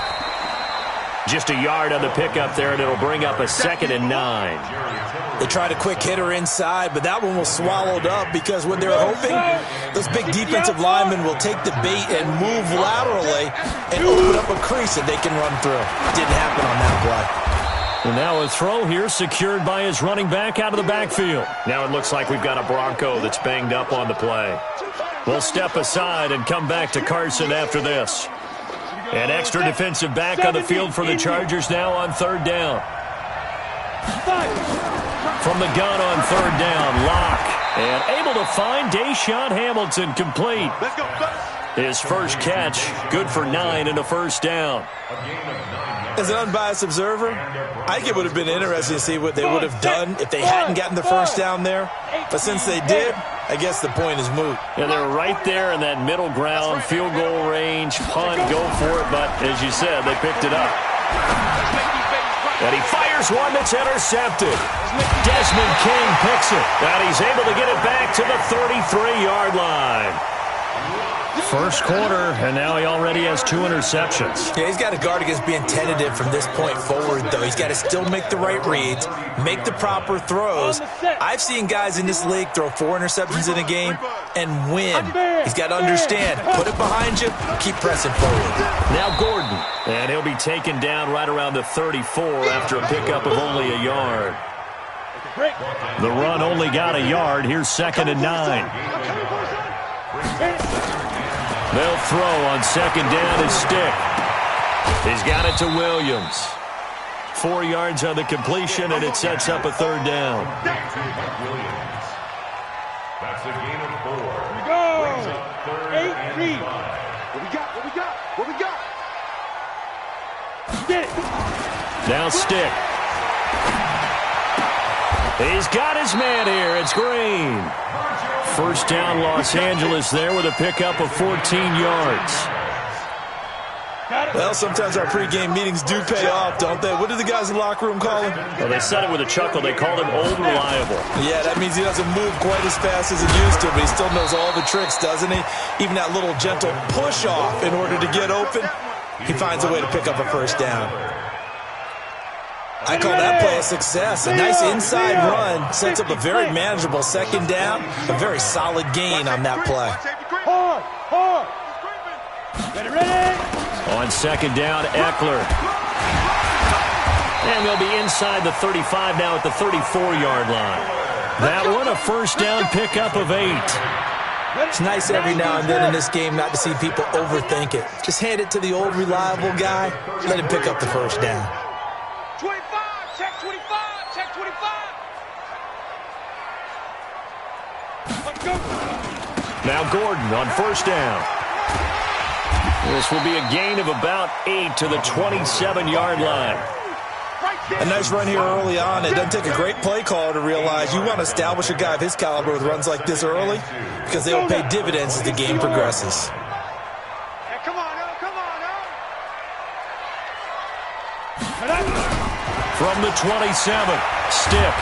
Just a yard on the pickup there, and it'll bring up a 2nd and 9. They tried a quick hitter inside, but that one was swallowed up because when they're hoping, those big defensive linemen will take the bait and move laterally and open up a crease that they can run through. Didn't happen on that play. And now a throw here secured by his running back out of the backfield. Now it looks like we've got a Bronco that's banged up on the play. We'll step aside and come back to Carson after this. An extra defensive back on the field for the Chargers now on 3rd down. From the gun on 3rd down, Locke. And able to find Deshaun Hamilton complete. His first catch, good for 9 and a first down. As an unbiased observer, I think it would have been interesting to see what they would have done if they hadn't gotten the first down there. But since they did, I guess the point is moot. Yeah, they're right there in that middle ground, field goal range, punt, go for it. But as you said, they picked it up. And he fires one that's intercepted. Desmond King picks it. And he's able to get it back to the 33-yard line. First quarter, and now he already has 2 interceptions. Yeah, he's got to guard against being tentative from this point forward, though. He's got to still make the right reads, make the proper throws. I've seen guys in this league throw 4 interceptions in a game and win. He's got to understand, put it behind you, keep pressing forward. Now Gordon, and he'll be taken down right around the 34 after a pickup of only a yard. The run only got a yard. Here's 2nd and 9. They'll throw on 2nd down his stick. He's got it to Williams. 4 yards on the completion, and it sets up a 3rd down. That's a gain of 4. Here we go. 18. What we got? What we got? What we got? Stick. Now Stick. He's got his man here. It's Green. First down, Los Angeles there with a pickup of 14 yards. Well, sometimes our pregame meetings do pay off, don't they? What do the guys in the locker room call him? Well, they said it with a chuckle. They called him Old Reliable. Yeah, that means he doesn't move quite as fast as he used to, but he still knows all the tricks, doesn't he? Even that little gentle push-off in order to get open, he finds a way to pick up a first down. I call that play a success. A nice inside run sets up a very manageable 2nd down, a very solid gain on that play. Hard. Ready. On 2nd down, Eckler. And they'll be inside the 35 now at the 34-yard line. That one, a first down pickup of 8. It's nice every now and then in this game not to see people overthink it. Just hand it to the old reliable guy, let him pick up the first down. 25. Check 25. Check 25. Let's go. Now Gordon on first down. This will be a gain of about 8 to the 27-yard line. A nice run here early on. It doesn't take a great play caller to realize you want to establish a guy of his caliber with runs like this early because they will pay dividends as the game progresses. Hey, come on, From the 27, Stick.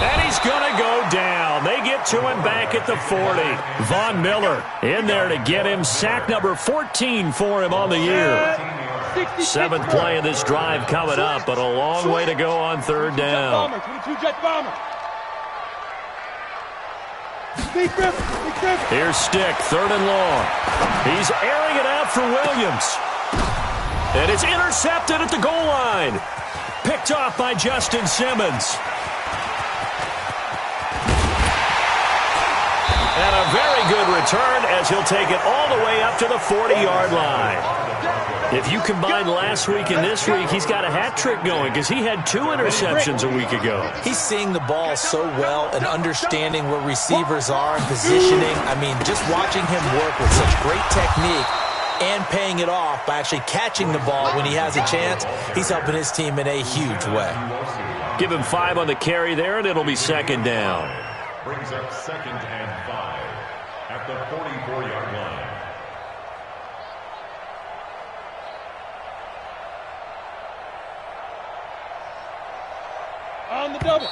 And he's going to go down. They get to him back at the 40. Von Miller in there to get him. Sack number 14 for him on the year. 7th play of this drive coming up, but a long way to go on 3rd down. 22 Jet Bomber. Here's Stick, 3rd and long. He's airing it out for Williams. And it's intercepted at the goal line. Picked off by Justin Simmons. And a very good return as he'll take it all the way up to the 40-yard line. If you combine last week and this week, he's got a hat trick going because he had 2 interceptions a week ago. He's seeing the ball so well and understanding where receivers are and positioning. I mean, just watching him work with such great technique and paying it off by actually catching the ball when he has a chance, he's helping his team in a huge way. Give him 5 on the carry there, and it'll be 2nd down. Brings up 2nd and 5 at the 44-yard line. On the double.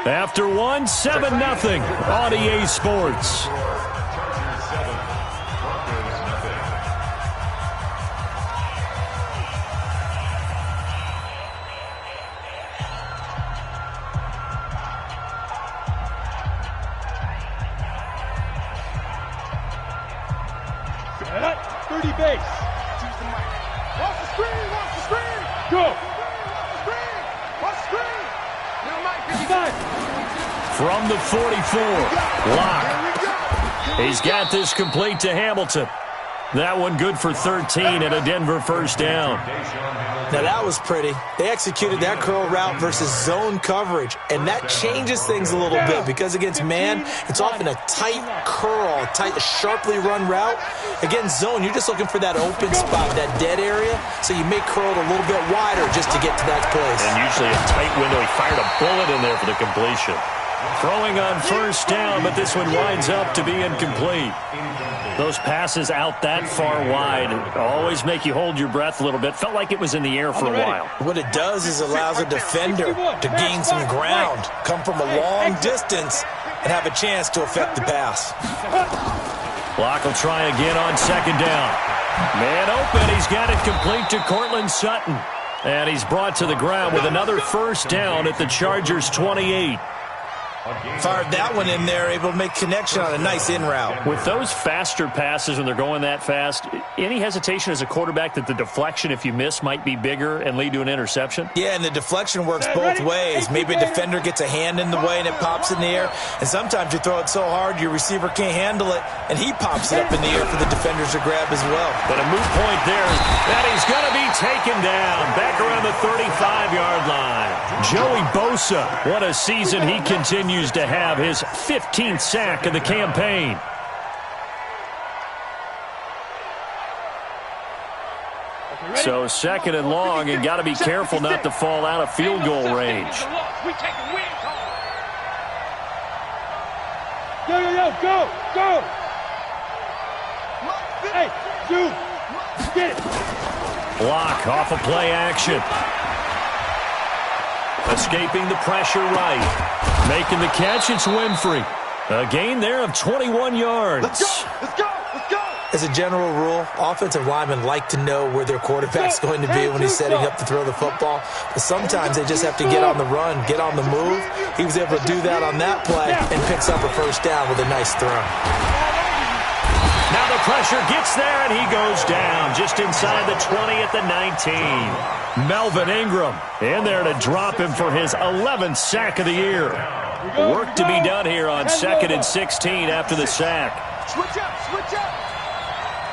After one, 7-0 on EA Sports. Chargers 7, Broncos 0. Nice. Choose the mic. Watch the screen. Watch the screen. Go. Watch the screen. Watch the screen. Little Mike, 55. From the 44, Locke. He's got this complete to Hamilton. That one good for 13 and a Denver first down. Now that was pretty. They executed that curl route versus zone coverage, and that changes things a little bit because against man, it's often a tight curl, a tight, sharply run route. Against zone, you're just looking for that open spot, that dead area, so you make curl a little bit wider just to get to that place. And usually a tight window. He fired a bullet in there for the completion. Throwing on first down, but this one winds up to be incomplete. Those passes out that far wide always make you hold your breath a little bit. Felt like it was in the air for a while. What it does is allows a defender to gain some ground, come from a long distance, and have a chance to affect the pass. Locke will try again on second down. Man open, he's got it complete to Cortland Sutton. And he's brought to the ground with another first down at the Chargers' 28. Fired that one in there, able to make connection on a nice in route. With those faster passes when they're going that fast, any hesitation as a quarterback that the deflection, if you miss, might be bigger and lead to an interception? Yeah, and the deflection works both ways. Maybe a defender gets a hand in the way and it pops in the air, and sometimes you throw it so hard your receiver can't handle it, and he pops it up in the air for the defenders to grab as well. But a moot point there, that he's going to be taken down back around the 35-yard line. Joey Bosa, what a season he continues to have, his 15th sack of the campaign. So second and long, and got to be careful not to fall out of field goal range. Go. Hey, dude, get it. Block off of play action. Escaping the pressure right. Making the catch, it's Winfrey. A gain there of 21 yards. Let's go. As a general rule, offensive linemen like to know where their quarterback's going to be when he's setting up to throw the football. But sometimes they just have to get on the run, get on the move. He was able to do that on that play and picks up a first down with a nice throw. Now the pressure gets there, and he goes down just inside the 20 at the 19. Melvin Ingram in there to drop him for his 11th sack of the year. Work to be done here on 2nd and 16 after the sack. Switch up.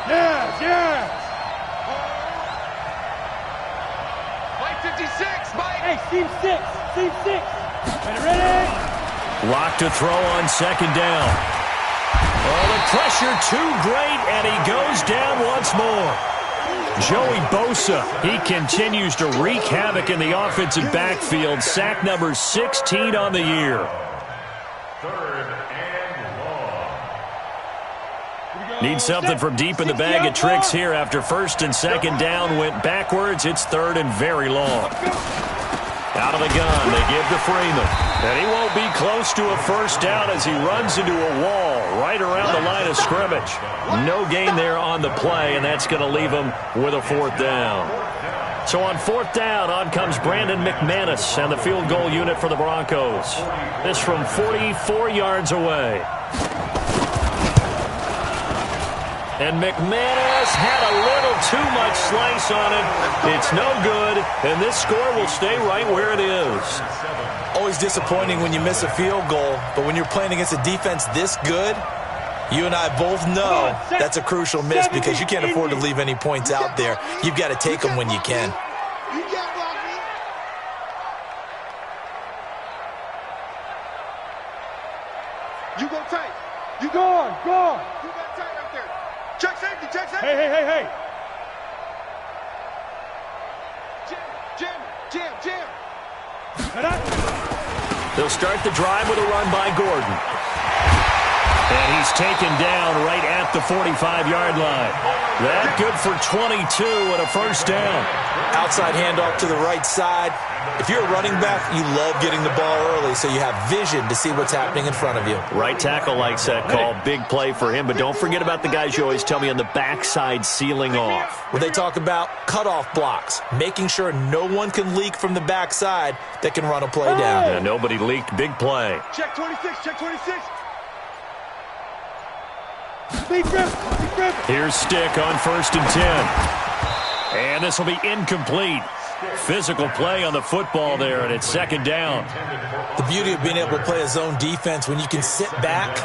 Yes. Mike 56, Mike. Hey, seam six. Ready? Lock to throw on second down. Oh, the pressure too great, and he goes down once more. Joey Bosa, he continues to wreak havoc in the offensive backfield. Sack number 16 on the year. Need something from deep in the bag of tricks here after first and second down went backwards. It's third and very long. Out of the gun, they give to Freeman. And he won't be close to a first down as he runs into a wall right around the line of scrimmage. No gain there on the play, and that's going to leave him with a fourth down. So on fourth down, on comes Brandon McManus and the field goal unit for the Broncos. This from 44 yards away. And McManus had a little too much slice on it. It's no good, and this score will stay right where it is. Always disappointing when you miss a field goal, but when you're playing against a defense this good, you and I both know that's a crucial miss because you can't afford to leave any points out there. You've got to take them when you can. You go tight. You go on. You got tight right there. Check safety. Hey. Jam. They'll start the drive with a run by Gordon. And he's taken down right at the 45-yard line. That good for 22 and a first down. Outside handoff to the right side. If you're a running back, you love getting the ball early so you have vision to see what's happening in front of you. Right tackle likes that call. Big play for him. But don't forget about the guys you always tell me on the backside sealing off. When they talk about cutoff blocks, making sure no one can leak from the backside that can run a play down. Yeah, nobody leaked. Big play. Check 26. Big grip. Here's Stick on 1st and 10. And this will be incomplete. Physical play on the football there, and it's 2nd down. The beauty of being able to play a zone defense, when you can sit back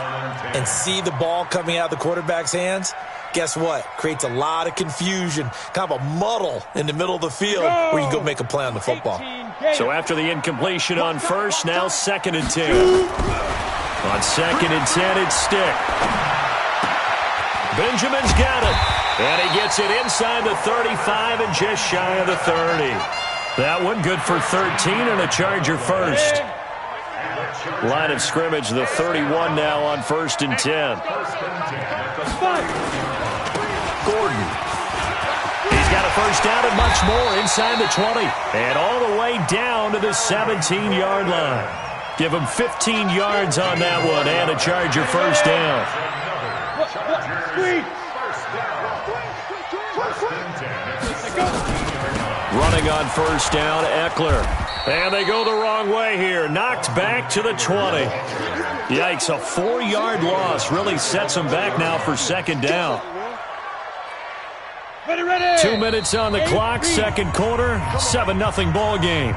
and see the ball coming out of the quarterback's hands, guess what? Creates a lot of confusion, kind of a muddle in the middle of the field where you can go make a play on the football. So after the incompletion on 1st, now 2nd and 10. On 2nd and 10, it's Stick. Benjamin's got it. And he gets it inside the 35 and just shy of the 30. That one good for 13 and a Charger first. Line of scrimmage, the 31 now on 1st and 10. Gordon. He's got a first down and much more inside the 20. And all the way down to the 17-yard line. Give him 15 yards on that one and a Charger first down. Running on 1st down, Eckler. And they go the wrong way here. Knocked back to the 20. Yikes, a 4-yard loss really sets them back now for 2nd down. 2 minutes on the clock, 2nd quarter, 7-0 ball game.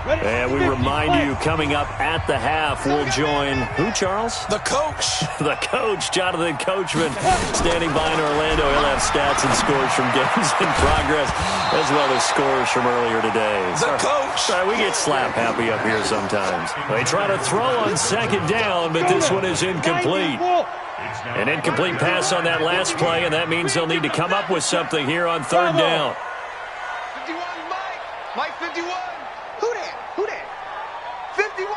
And we remind you, coming up at the half, we'll join who, Charles? The coach. The coach, Jonathan Coachman, standing by in Orlando. He'll have stats and scores from games in progress, as well as scores from earlier today. The coach. Sorry, we get slap happy up here sometimes. They try to throw on 2nd down, but this one is incomplete. An incomplete pass on that last play, and that means they'll need to come up with something here on 3rd down. 51, Mike 51. Who that? 51.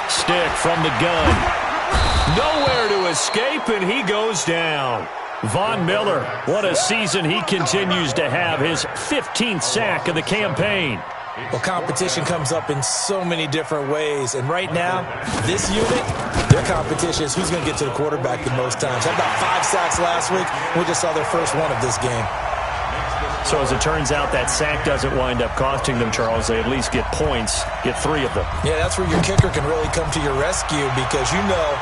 Stick from the gun. Nowhere to escape, and he goes down. Von Miller, what a season he continues to have. His 15th sack of the campaign. Well, competition comes up in so many different ways. And right now, this unit, their competition is who's going to get to the quarterback the most times. Had about 5 sacks last week. We just saw their first one of this game. So as it turns out, that sack doesn't wind up costing them, Charles. They at least get points, get 3 of them. Yeah, that's where your kicker can really come to your rescue because, you know,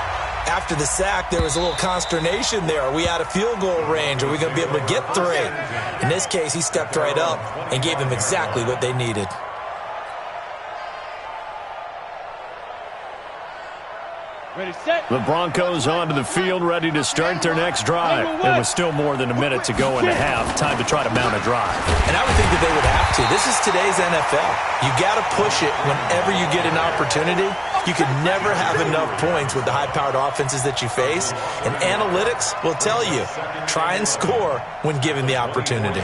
after the sack, there was a little consternation there. Are we out of field goal range? Are we going to be able to get 3? In this case, he stepped right up and gave them exactly what they needed. Ready, set. The Broncos onto the field, ready to start their next drive. It was still more than a minute to go in the half. Time to try to mount a drive. And I would think that they would have to. This is today's NFL. You got to push it whenever you get an opportunity. You can never have enough points with the high-powered offenses that you face. And analytics will tell you, try and score when given the opportunity.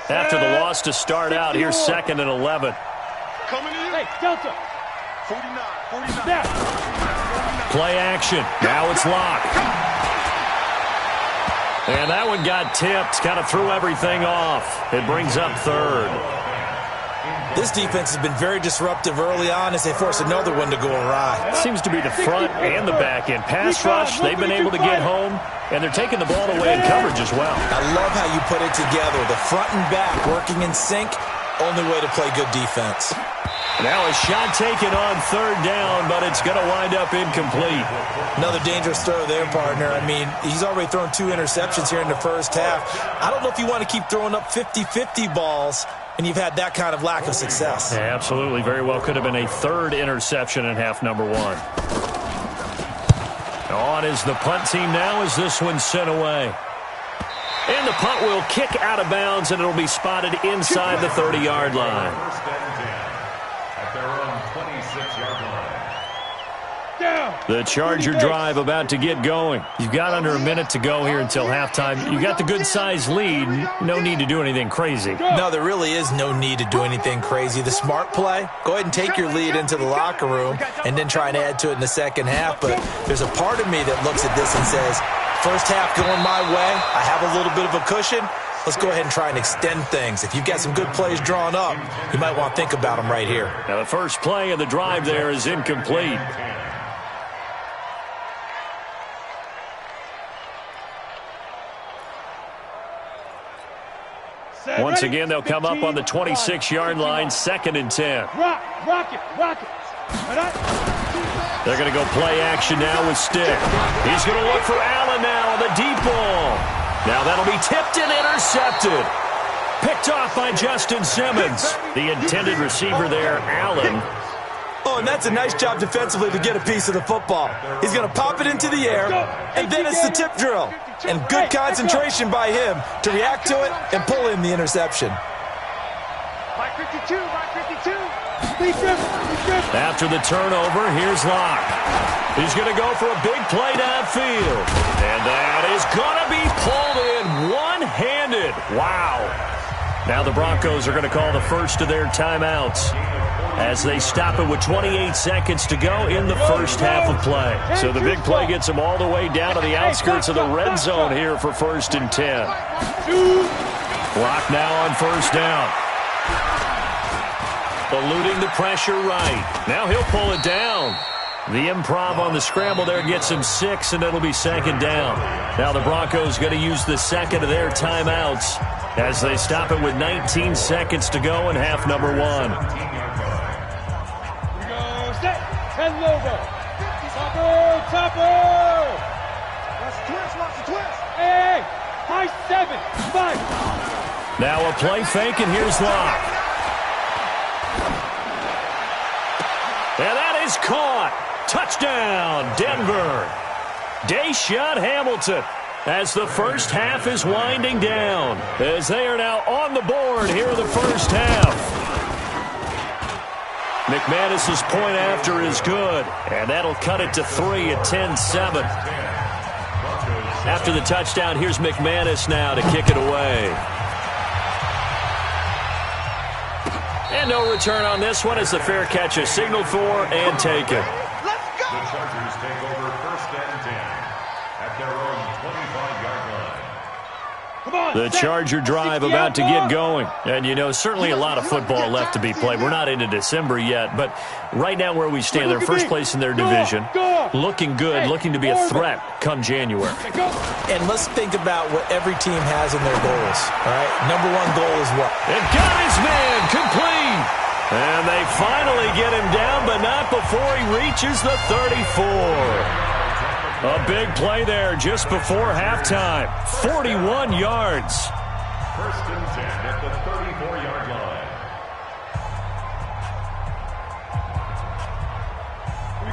After the loss to start out, here's 2nd and 11. Coming in. Hey, Delta. 49. Snap. Play action. Now it's locked. And that one got tipped. Kind of threw everything off. It brings up 3rd. This defense has been very disruptive early on as they force another one to go awry. Seems to be the front and the back end. Pass rush, they've been able to get home, and they're taking the ball away in coverage as well. I love how you put it together. The front and back working in sync, only way to play good defense. Now a shot taken on 3rd down, but it's going to wind up incomplete. Another dangerous throw there, partner. I mean, he's already thrown 2 interceptions here in the first half. I don't know if you want to keep throwing up 50-50 balls, and you've had that kind of lack of success. Yeah, absolutely. Very well could have been a 3rd interception in half number 1. On is the punt team now as this one's sent away. And the punt will kick out of bounds, and it'll be spotted inside the 30-yard line. At their own 26-yard line. The Charger drive about to get going. You've got under a minute to go here until halftime. You got the good-sized lead. No need to do anything crazy. No, there really is no need to do anything crazy. The smart play, go ahead and take your lead into the locker room and then try and add to it in the second half. But there's a part of me that looks at this and says, first half going my way, I have a little bit of a cushion. Let's go ahead and try and extend things. If you've got some good plays drawn up, you might want to think about them right here. Now the first play of the drive there is incomplete. Once again, they'll come up on the 26-yard line, 2nd and 10. Rock it. They're going to go play action now with Stick. He's going to look for Allen now on the deep ball. Now that'll be tipped and intercepted. Picked off by Justin Simmons. The intended receiver there, Allen. Oh, and that's a nice job defensively to get a piece of the football. He's going to pop it into the air, and then it's the tip drill. And good concentration by him to react to it and pull in the interception. By 52. After the turnover, here's Locke. He's going to go for a big play downfield. And that is going to be pulled in one-handed. Wow. Now the Broncos are going to call the first of their timeouts as they stop it with 28 seconds to go in the first half of play. So the big play gets them all the way down to the outskirts of the red zone here for 1st and 10. Locke now on 1st down. Eluding the pressure right. Now he'll pull it down. The improv on the scramble there gets him 6, and it'll be 2nd down. Now the Broncos going to use the second of their timeouts as they stop it with 19 seconds to go in half number 1. We go set. 10 logo. Topper. Watch the twist. Hey. High 7. 5. Now a play fake, and here's Locke. And that is caught. Touchdown, Denver. Deshaun Hamilton as the first half is winding down, as they are now on the board here in the first half. McManus's point after is good, and that'll cut it to 3 at 10-7. After the touchdown, here's McManus now to kick it away. And no return on this one as the fair catch is signaled for and taken. Let's go! The Chargers take over 1st and 10 at their own 25-yard line. The Charger drive about to get going. And, you know, certainly a lot of football left to be played. We're not into December yet, but right now where we stand, they're first place in their division. Looking good, looking to be a threat come January. And let's think about what every team has in their goals, all right? Number 1 goal is what? And got his man complete. And they finally get him down, but not before he reaches the 34. A big play there just before halftime. 41 yards. 1st and 10 at the 34-yard line.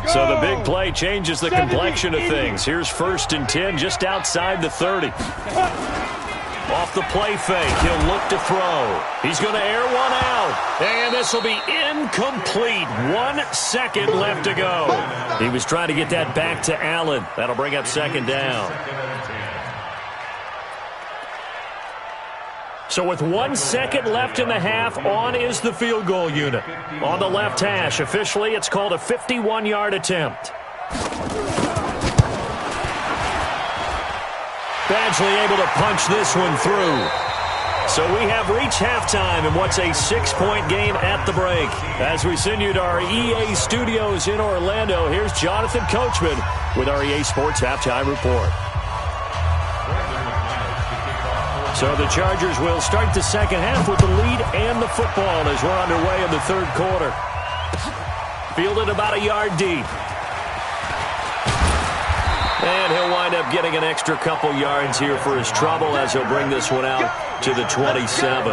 So the big play changes the complexion of things. Here's 1st and 10 just outside the 30. Off the play fake, he'll look to throw. He's going to air one out. And this will be incomplete. 1 second left to go. He was trying to get that back to Allen. That'll bring up 2nd down. So with 1 second left in the half, on is the field goal unit. On the left hash, officially, it's called a 51-yard attempt. Badgley able to punch this one through. So we have reached halftime in what's a 6-point game at the break. As we send you to our EA studios in Orlando, here's Jonathan Coachman with our EA Sports Halftime Report. So the Chargers will start the second half with the lead and the football as we're underway in the 3rd quarter. Fielded about a yard deep. And he'll wind up getting an extra couple yards here for his trouble as he'll bring this one out to the 27.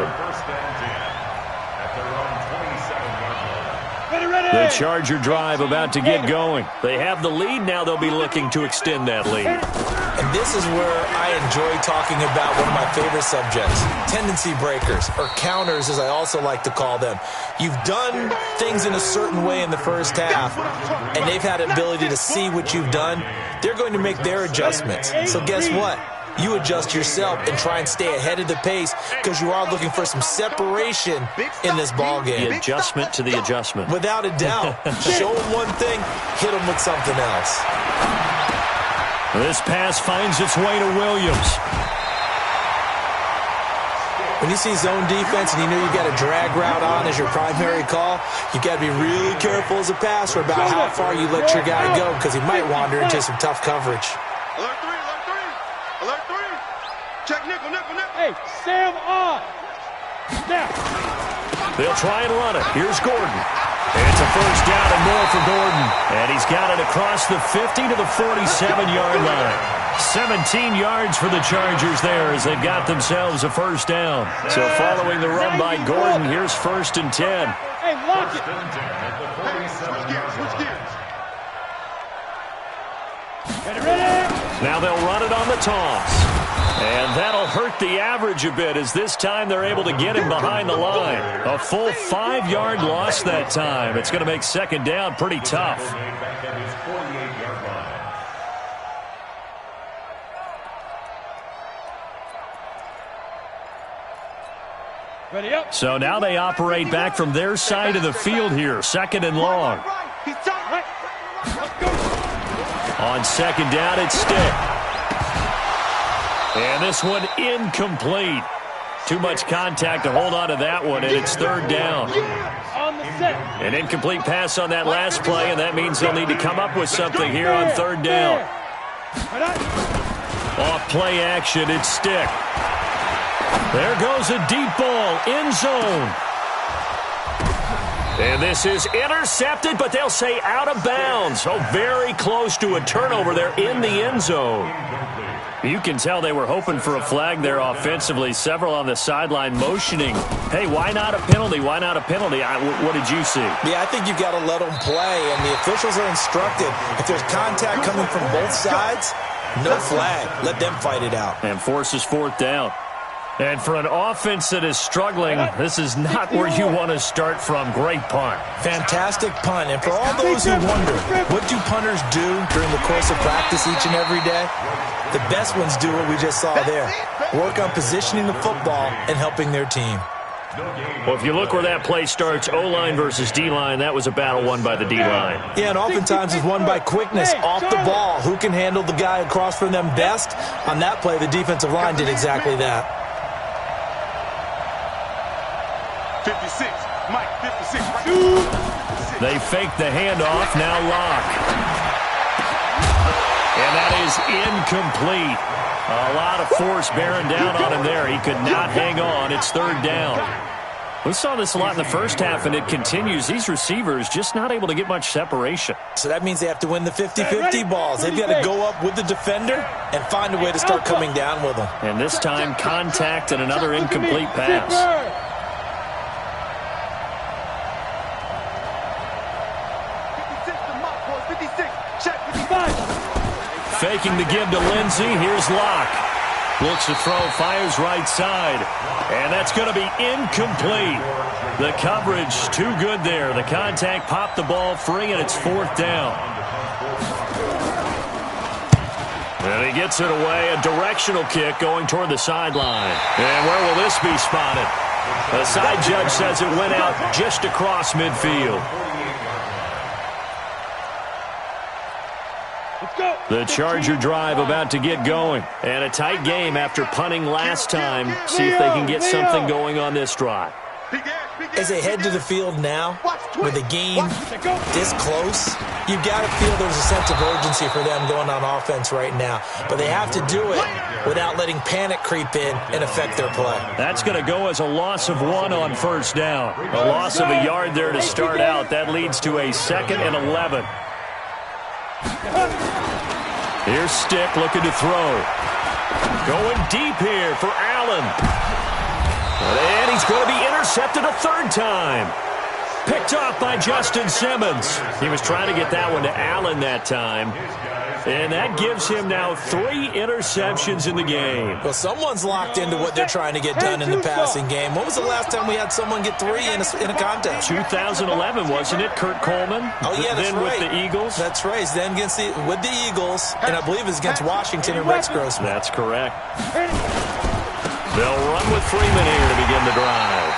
The Charger drive about to get going. They have the lead. Now they'll be looking to extend that lead. And this is where I enjoy talking about one of my favorite subjects, tendency breakers, or counters as I also like to call them. You've done things in a certain way in the first half, and they've had the ability to see what you've done. They're going to make their adjustments. So guess what? You adjust yourself and try and stay ahead of the pace because you are looking for some separation in this ball game. The adjustment to the adjustment. Without a doubt. Show them one thing, hit them with something else. This pass finds its way to Williams. When you see zone defense and you know you've got a drag route on as your primary call, you've got to be really careful as a passer about how far you let your guy go because he might wander into some tough coverage. Alert 3, alert 3. Alert 3. Check nickel. Hey, Sam on. They'll try and run it. Here's Gordon. It's a first down and more for Gordon. And he's got it across the 50 to the 47-yard line. 17 yards for the Chargers there as they've got themselves a first down. So following the run by Gordon, here's 1st and 10. Hey, lock it. Now they'll run it on the toss. And that'll hurt the average a bit as this time they're able to get him behind the line. A full 5-yard loss that time. It's going to make 2nd down pretty tough. Ready up. So now they operate back from their side of the field here. 2nd and long. On 2nd down, it's Stick. And this one incomplete. Too much contact to hold on to that one, and it's 3rd down. An incomplete pass on that last play, and that means they'll need to come up with something here on 3rd down. Off play action, it's Stick. There goes a deep ball, end zone. And this is intercepted, but they'll say out of bounds. Oh, very close to a turnover there in the end zone. You can tell they were hoping for a flag there offensively. Several on the sideline motioning. Hey, why not a penalty? Why not a penalty? What did you see? Yeah, I think you've got to let them play, and the officials are instructed. If there's contact coming from both sides, no flag. Let them fight it out. And forces 4th down. And for an offense that is struggling, this is not where you want to start from. Great punt. Fantastic punt. And for all those who wonder, what do punters do during the course of practice each and every day? The best ones do what we just saw there. Work on positioning the football and helping their team. Well, if you look where that play starts, O-line versus D-line, that was a battle won by the D-line. Yeah, and oftentimes it's won by quickness off the ball. Who can handle the guy across from them best? On that play, the defensive line did exactly that. 56, Mike, 56. They fake the handoff, now Lock. And that is incomplete. A lot of force bearing down on him there. He could not hang on. It's 3rd down. We saw this a lot in the first half, and it continues. These receivers just not able to get much separation. So that means they have to win the 50-50 balls. They've got to go up with the defender and find a way to start coming down with them. And this time, contact and another incomplete pass. Faking the give to Lindsey. Here's Locke. Looks to throw, fires right side. And that's going to be incomplete. The coverage too good there. The contact popped the ball free, and it's 4th down. And he gets it away. A directional kick going toward the sideline. And where will this be spotted? The side judge says it went out just across midfield. The Charger drive about to get going. And a tight game after punting last time. See if they can get something going on this drive. As they head to the field now, with the game this close, you've got to feel there's a sense of urgency for them going on offense right now. But they have to do it without letting panic creep in and affect their play. That's going to go as a loss of 1 on 1st down. A loss of a yard there to start out. That leads to a 2nd and 11. Here's Stick looking to throw. Going deep here for Allen. And he's going to be intercepted a 3rd time. Picked off by Justin Simmons. He was trying to get that one to Allen that time. And that gives him now 3 interceptions in the game. Well, someone's locked into what they're trying to get done in the passing game. When was the last time we had someone get 3 in a contest? 2011, wasn't it? Kurt Coleman? Oh, yeah, that's then right. With the Eagles? That's right. Then with the Eagles, and I believe it's against Washington and Rex Grossman. That's correct. They'll run with Freeman here to begin the drive.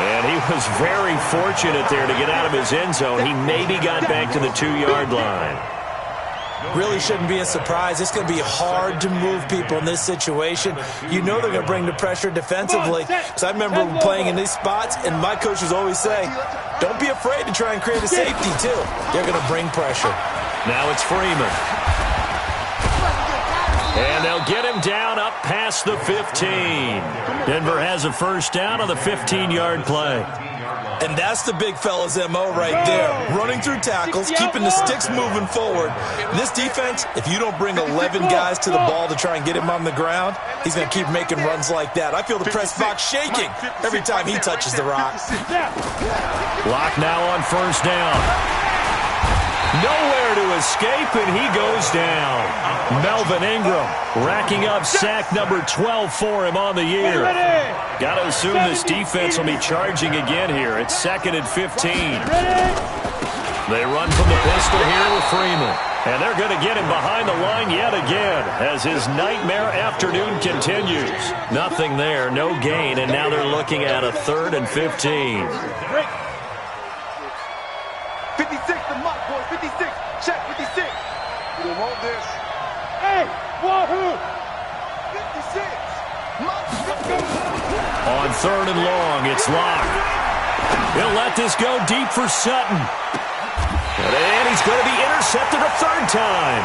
And he was very fortunate there to get out of his end zone. He maybe got back to the 2-yard line. Really shouldn't be a surprise. It's going to be hard to move people in this situation. You know they're going to bring the pressure defensively. Because I remember playing in these spots, and my coaches always say, don't be afraid to try and create a safety, too. They're going to bring pressure. Now it's Freeman. And they'll get him down up past the 15. Denver has a first down on the 15-yard play. And that's the big fella's MO right there. Running through tackles, keeping the sticks moving forward. This defense, if you don't bring 11 guys to the ball to try and get him on the ground, he's going to keep making runs like that. I feel the press box shaking every time he touches the rock. Lock now on first down. Nowhere to escape, and he goes down. Melvin Ingram racking up sack number 12 for him on the year. Got to assume this defense will be charging again here. It's 2nd and 15. They run from the pistol here with Freeman. And they're going to get him behind the line yet again as his nightmare afternoon continues. Nothing there, no gain, and now they're looking at a 3rd and 15. 56, the mock boy, 56. Check, 56. We don't want this. Hey, wahoo! 56. On 3rd and long, it's Locke. He'll let this go deep for Sutton. And he's going to be intercepted a 3rd time.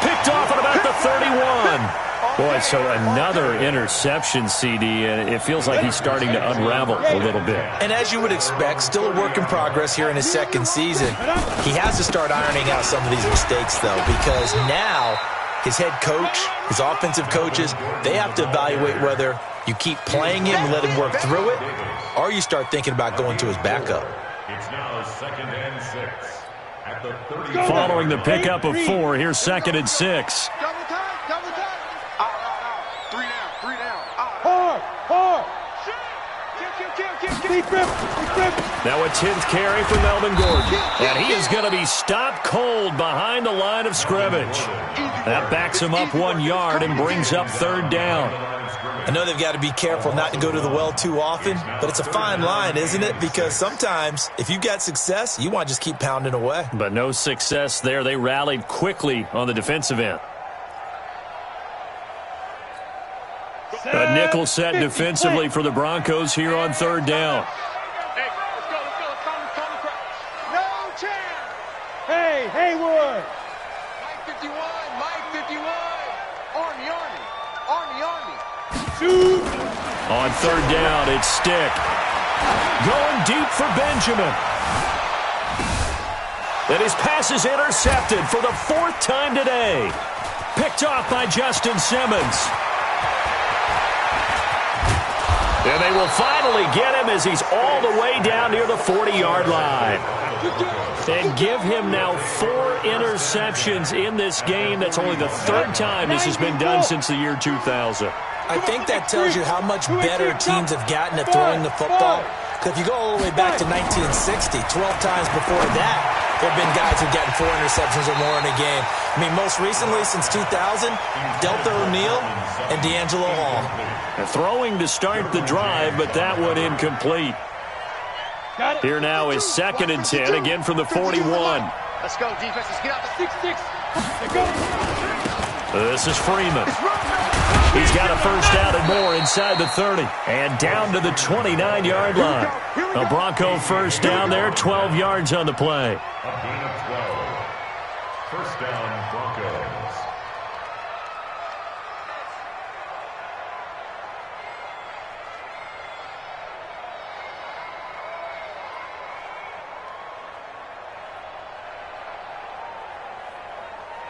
Picked off at about the 31. Boy, so another interception, CD, and it feels like he's starting to unravel a little bit. And as you would expect, still a work in progress here in his 2nd season. He has to start ironing out some of these mistakes, though, because now his head coach, his offensive coaches, they have to evaluate whether you keep playing him and let him work through it, or you start thinking about going to his backup. It's now 2nd and 6 at the 30. Following the pickup of 4, here's 2nd and 6. Double time, double time. Out. 3 down. Hard. Kill. Now a 10th carry for Melvin Gordon. And he is going to be stopped cold behind the line of scrimmage. That backs him up 1 yard and brings up 3rd down. I know they've got to be careful not to go to the well too often, but it's a fine line, isn't it? Because sometimes, if you've got success, you want to just keep pounding away. But no success there. They rallied quickly on the defensive end. A nickel set defensively for the Broncos here on 3rd down. Hey, let's go. No chance. Hey, Haywood. Mike 51. Army. Shoot. On 3rd down, it's Stick. Going deep for Benjamin. And his pass is intercepted for the 4th time today. Picked off by Justin Simmons. And they will finally get him as he's all the way down near the 40-yard line. And give him now 4 interceptions in this game. That's only the 3rd time this has been done since the year 2000. I think that tells you how much better teams have gotten at throwing the football. Because if you go all the way back to 1960, 12 times before that, there have been guys who've gotten 4 interceptions or more in a game. I mean, most recently, since 2000, Delta O'Neal and D'Angelo Hall. Throwing to start the drive, but that one incomplete. Here now is 2nd and 10, again from the 41. Let's go, defense. Let's get out the 6-6. Let's go. This is Freeman. He's got a first down and more inside the 30. And down to the 29-yard line. A Bronco first down there, 12 yards on the play. A gain of 12. First down, Broncos.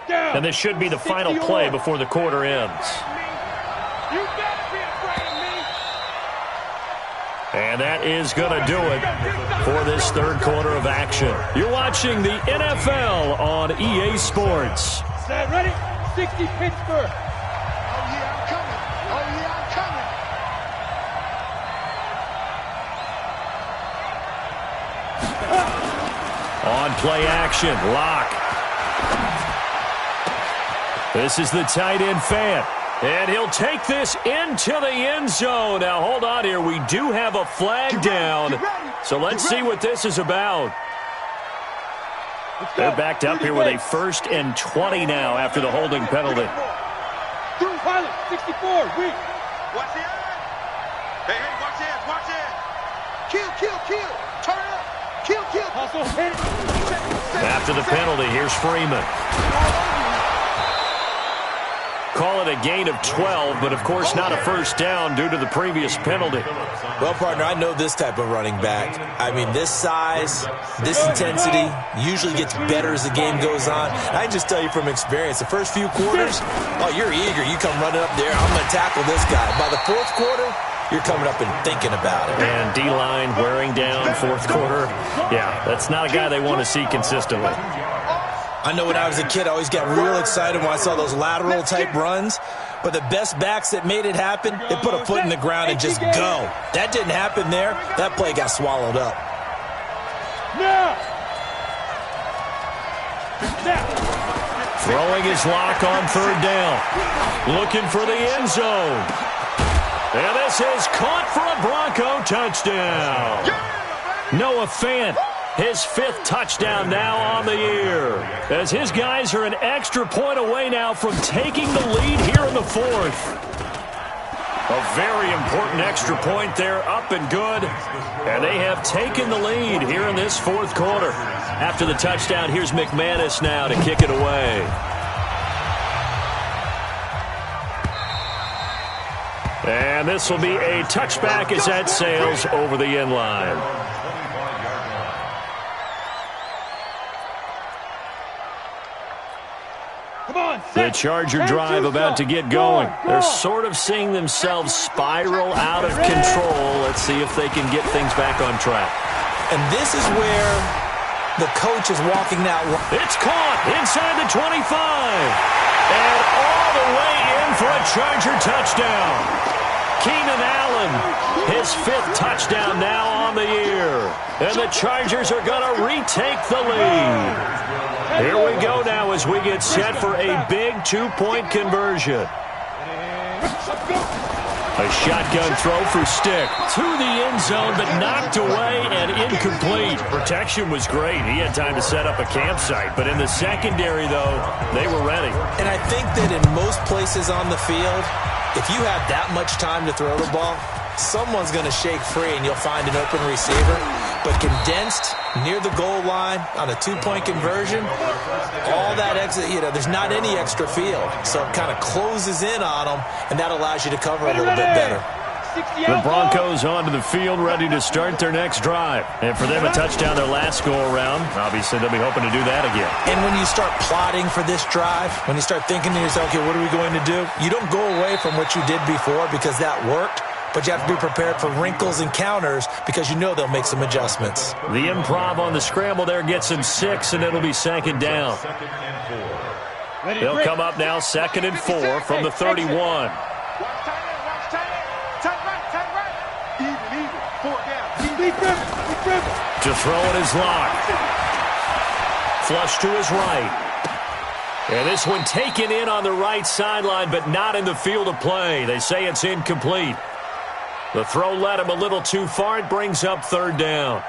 And this should be the final play before the quarter ends. You better be afraid of me. And that is going to do it for this 3rd quarter of action. You're watching the NFL on EA Sports. Set, ready? 60 Pittsburgh. Oh, yeah, I'm coming. On play action, Locke. This is the tight end fan. And he'll take this into the end zone. Now, hold on here. We do have a flag down. So let's see what this is about. They're backed up here with a 1st and 20 now after the holding penalty. Pilot, 64, weak. Watch the eye. Hey, watch it. Kill. Turn up. Kill. Also hit it. After the penalty, here's Freeman. Call it a gain of 12, but of course not a first down due to the previous penalty. Well, partner, I know this type of running back. I mean, this size, this intensity usually gets better as the game goes on. I can just tell you from experience, the first few quarters, oh, you're eager. You come running up there, I'm going to tackle this guy. By the fourth quarter, you're coming up and thinking about it. And D-line wearing down fourth quarter. Yeah, that's not a guy they want to see consistently. I know when I was a kid, I always got real excited when I saw those lateral-type runs. But the best backs that made it happen, they put a foot in the ground and just go. That didn't happen there. That play got swallowed up. Throwing his lock on third down. Looking for the end zone. And this is caught for a Bronco touchdown. Noah Fant, his 5th touchdown now on the year, as his guys are an extra point away now from taking the lead here in the 4th. A very important extra point there, up and good. And they have taken the lead here in this 4th quarter. After the touchdown, here's McManus now to kick it away. And this will be a touchback as that sails over the end line. The Charger drive about to get going. They're sort of seeing themselves spiral out of control. Let's see if they can get things back on track. And this is where the coach is walking that line. It's caught inside the 25. And all the way in for a Charger touchdown. Keenan Allen, his 5th touchdown now on the year. And the Chargers are going to retake the lead. Here we go now as we get set for a big 2-point conversion. A shotgun throw for Stick to the end zone, but knocked away and incomplete. Protection was great. He had time to set up a campsite, but in the secondary, though, they were ready. And I think that in most places on the field, if you have that much time to throw the ball, someone's going to shake free and you'll find an open receiver. But condensed near the goal line on a 2-point conversion, all that exit, there's not any extra field. So it kind of closes in on them, and that allows you to cover a little bit better. The Broncos onto the field, ready to start their next drive. And for them, a touchdown their last go-around. Obviously, they'll be hoping to do that again. And when you start plotting for this drive, when you start thinking to yourself, okay, what are we going to do? You don't go away from what you did before because that worked. But you have to be prepared for wrinkles and counters because you know they'll make some adjustments. The improv on the scramble there gets him 6, and it'll be 2nd down. They'll come up now 2nd and 4 from the 31. To throw it is locked. Flush to his right. And this one taken in on the right sideline, but not in the field of play. They say it's incomplete. The throw led him a little too far. It brings up 3rd down.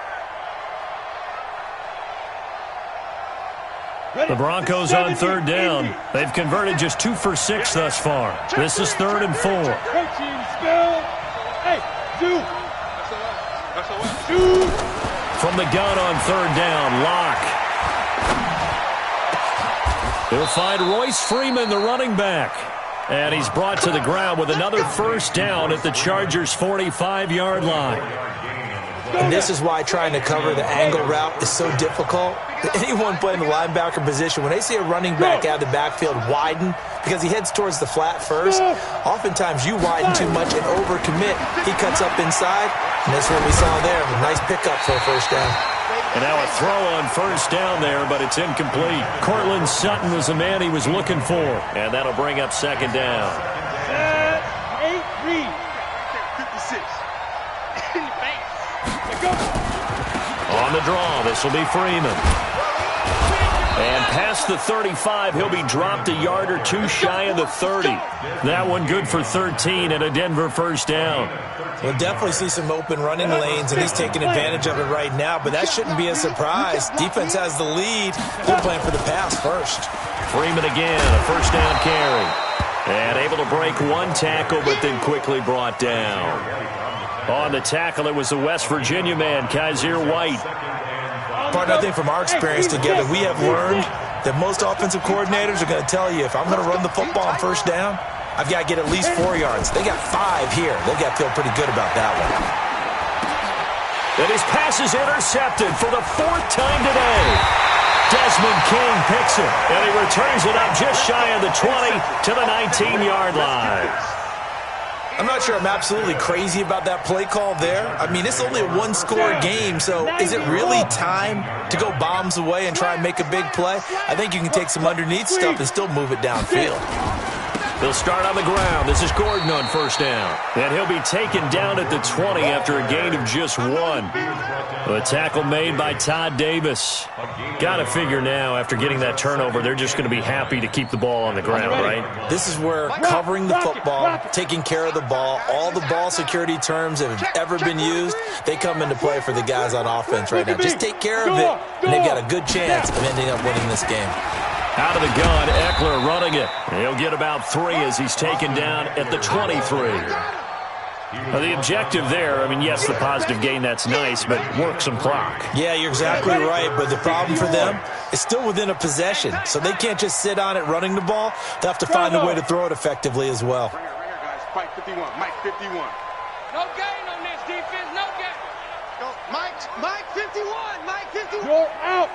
The Broncos on 3rd down. They've converted just 2 for 6 thus far. This is 3rd and 4. From the gun on 3rd down, Locke. He'll find Royce Freeman, the running back. And he's brought to the ground with another first down at the Chargers' 45-yard line. And this is why trying to cover the angle route is so difficult. Anyone playing the linebacker position, when they see a running back out of the backfield widen, because he heads towards the flat first, oftentimes you widen too much and overcommit. He cuts up inside, and that's what we saw there. A nice pickup for a first down. And now a throw on first down there, but it's incomplete. Cortland Sutton was the man he was looking for. And that'll bring up 2nd down. 8 read. 56. On the draw, this will be Freeman. And past the 35, he'll be dropped a yard or 2 shy of the 30. That one good for 13 and a Denver first down. We'll definitely see some open running lanes, and he's taking advantage of it right now, but that shouldn't be a surprise. Defense has the lead. They're playing for the pass first. Freeman again, a first down carry. And able to break 1 tackle, but then quickly brought down. On the tackle, it was the West Virginia man, Kaiser White. Partner, I think from our experience together, we have learned that most offensive coordinators are going to tell you, if I'm going to run the football on first down, I've got to get at least 4 yards. They got 5 here. They've got to feel pretty good about that one. And his pass is intercepted for the 4th time today. Desmond King picks it, and he returns it up just shy of the 20 to the 19-yard line. I'm not sure I'm absolutely crazy about that play call there. I mean, it's only a one-score game, so is it really time to go bombs away and try and make a big play? I think you can take some underneath stuff and still move it downfield. They'll start on the ground. This is Gordon on first down. And he'll be taken down at the 20 after a gain of just 1. A tackle made by Todd Davis. Got to figure now, after getting that turnover, they're just going to be happy to keep the ball on the ground, right? This is where covering the football, taking care of the ball, all the ball security terms that have ever been used, they come into play for the guys on offense right now. Just take care of it, and they've got a good chance of ending up winning this game. Out of the gun, Eckler running it. He'll get about 3 as he's taken down at the 23. The objective there, I mean, yes, the positive gain, that's nice, but work some clock. Yeah, you're exactly right, but the problem for them is still within a possession, so they can't just sit on it running the ball. They have to find a way to throw it effectively as well. Right here, guys. Mike 51. Mike 51. No gain on this defense. No gain. Go. Mike 51. Mike 51. You're out.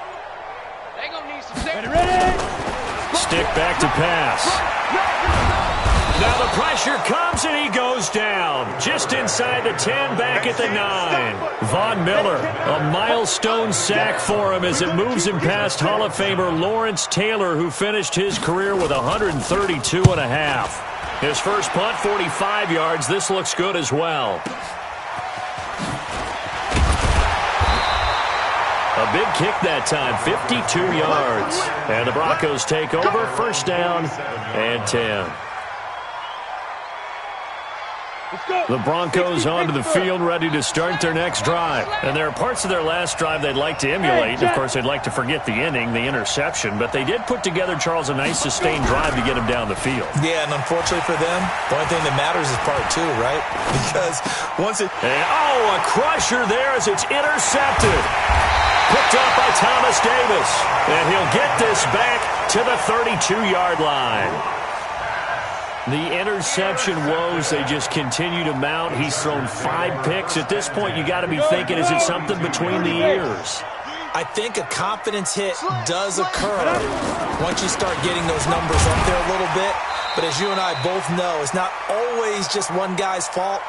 They gonna need some ready. Stick back to pass. Now the pressure comes and he goes down. Just inside the 10, back at the 9. Von Miller, a milestone sack for him as it moves him past Hall of Famer Lawrence Taylor, who finished his career with 132.5. His first punt, 45 yards. This looks good as well. A big kick that time, 52 yards. And the Broncos take over, first down and 10. The Broncos onto the field, ready to start their next drive. And there are parts of their last drive they'd like to emulate. Of course, they'd like to forget the inning, the interception. But they did put together, Charles, a nice sustained drive to get him down the field. Yeah, and unfortunately for them, the only thing that matters is part 2, right? Because once it... a crusher there as it's intercepted. Picked up by Thomas Davis. And he'll get this back to the 32-yard line. The interception woes, they just continue to mount. He's thrown 5 picks. At this point, you got to be thinking, is it something between the ears? I think a confidence hit does occur once you start getting those numbers up there a little bit. But as you and I both know, it's not always just one guy's fault.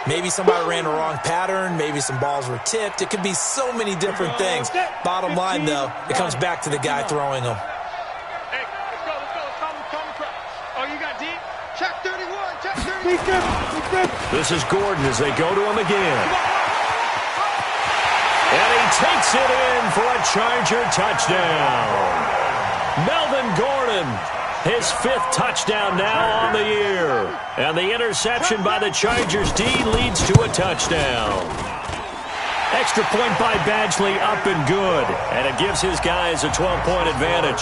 Maybe somebody ran a wrong pattern. Maybe some balls were tipped. It could be so many different things. Bottom line, though, it comes back to the guy throwing them. Hey, let's go. Come across. Oh, you got deep? Check 31. Check 31. This is Gordon as they go to him again. And he takes it in for a Charger touchdown. Melvin Gordon, his 5th touchdown now on the year. And the interception by the Chargers D leads to a touchdown. Extra point by Badgley, up and good. And it gives his guys a 12-point advantage.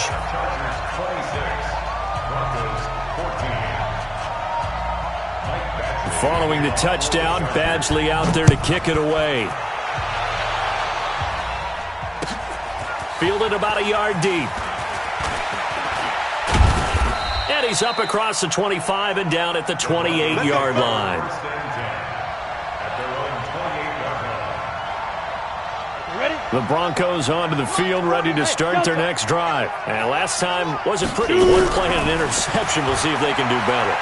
Following the touchdown, Badgley out there to kick it away. Fielded about a yard deep. And he's up across the 25 and down at the 28-yard line. The Broncos onto the field, ready to start their next drive. And last time wasn't pretty. One play and an interception. We'll see if they can do better.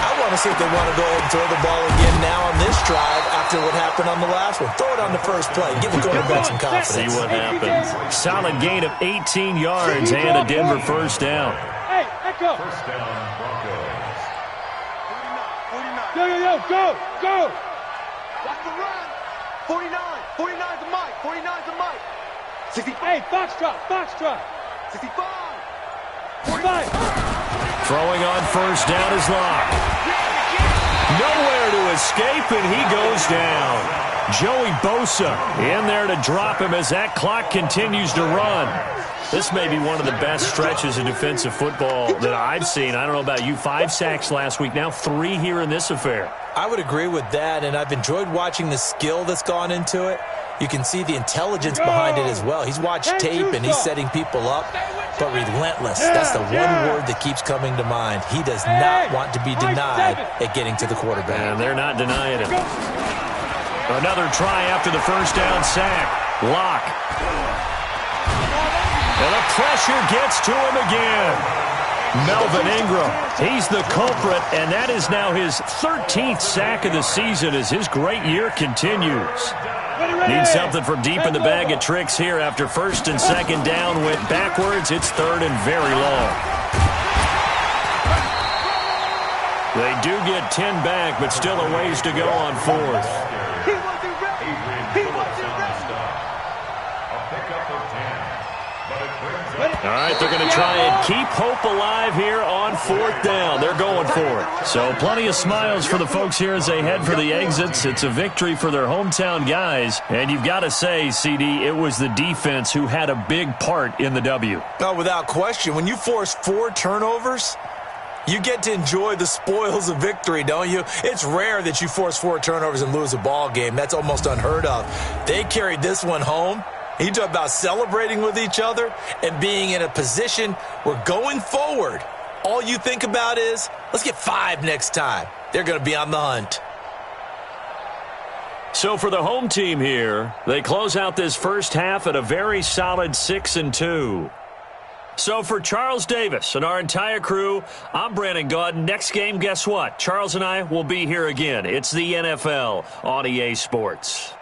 I want to see if they want to go ahead and throw the ball again now on this drive after what happened on the last one. Throw it on the first play. Give the quarterback some confidence. See what happens. Solid gain of 18 yards and a Denver first down. Hey, Echo. First down, Broncos. 49. Go. Watch the run. 49. 49's a Mike. 49's a Mike. 60. Hey, Foxtrot. 65. 45. Throwing on first down is Locke. Nowhere to escape, and he goes down. Joey Bosa in there to drop him as that clock continues to run. This may be one of the best stretches of defensive football that I've seen. I don't know about you. 5 sacks last week, now 3 here in this affair. I would agree with that, and I've enjoyed watching the skill that's gone into it. You can see the intelligence behind it as well. He's watched tape and he's setting people up, but relentless. That's the one word that keeps coming to mind. He does not want to be denied at getting to the quarterback. And they're not denying it. Another try after the first down sack. Lock. And the pressure gets to him again. Melvin Ingram, he's the culprit, and that is now his 13th sack of the season as his great year continues. Needs something from deep in the bag of tricks here after first and second down went backwards. It's third and very long. They do get 10 back, but still a ways to go on fourth. He wasn't ready. He wasn't ready. A pickup of 10. But it brings up All right, they're going to try and keep hope alive here on fourth down. They're going for it. So plenty of smiles for the folks here as they head for the exits. It's a victory for their hometown guys. And you've got to say, CD, it was the defense who had a big part in the W. Oh, without question. When you force 4 turnovers, you get to enjoy the spoils of victory, don't you? It's rare that you force 4 turnovers and lose a ball game. That's almost unheard of. They carried this one home. You talk about celebrating with each other and being in a position where going forward, all you think about is, let's get 5 next time. They're going to be on the hunt. So for the home team here, they close out this first half at a very solid 6-2. So for Charles Davis and our entire crew, I'm Brandon Gaudin. Next game, guess what? Charles and I will be here again. It's the NFL on EA Sports.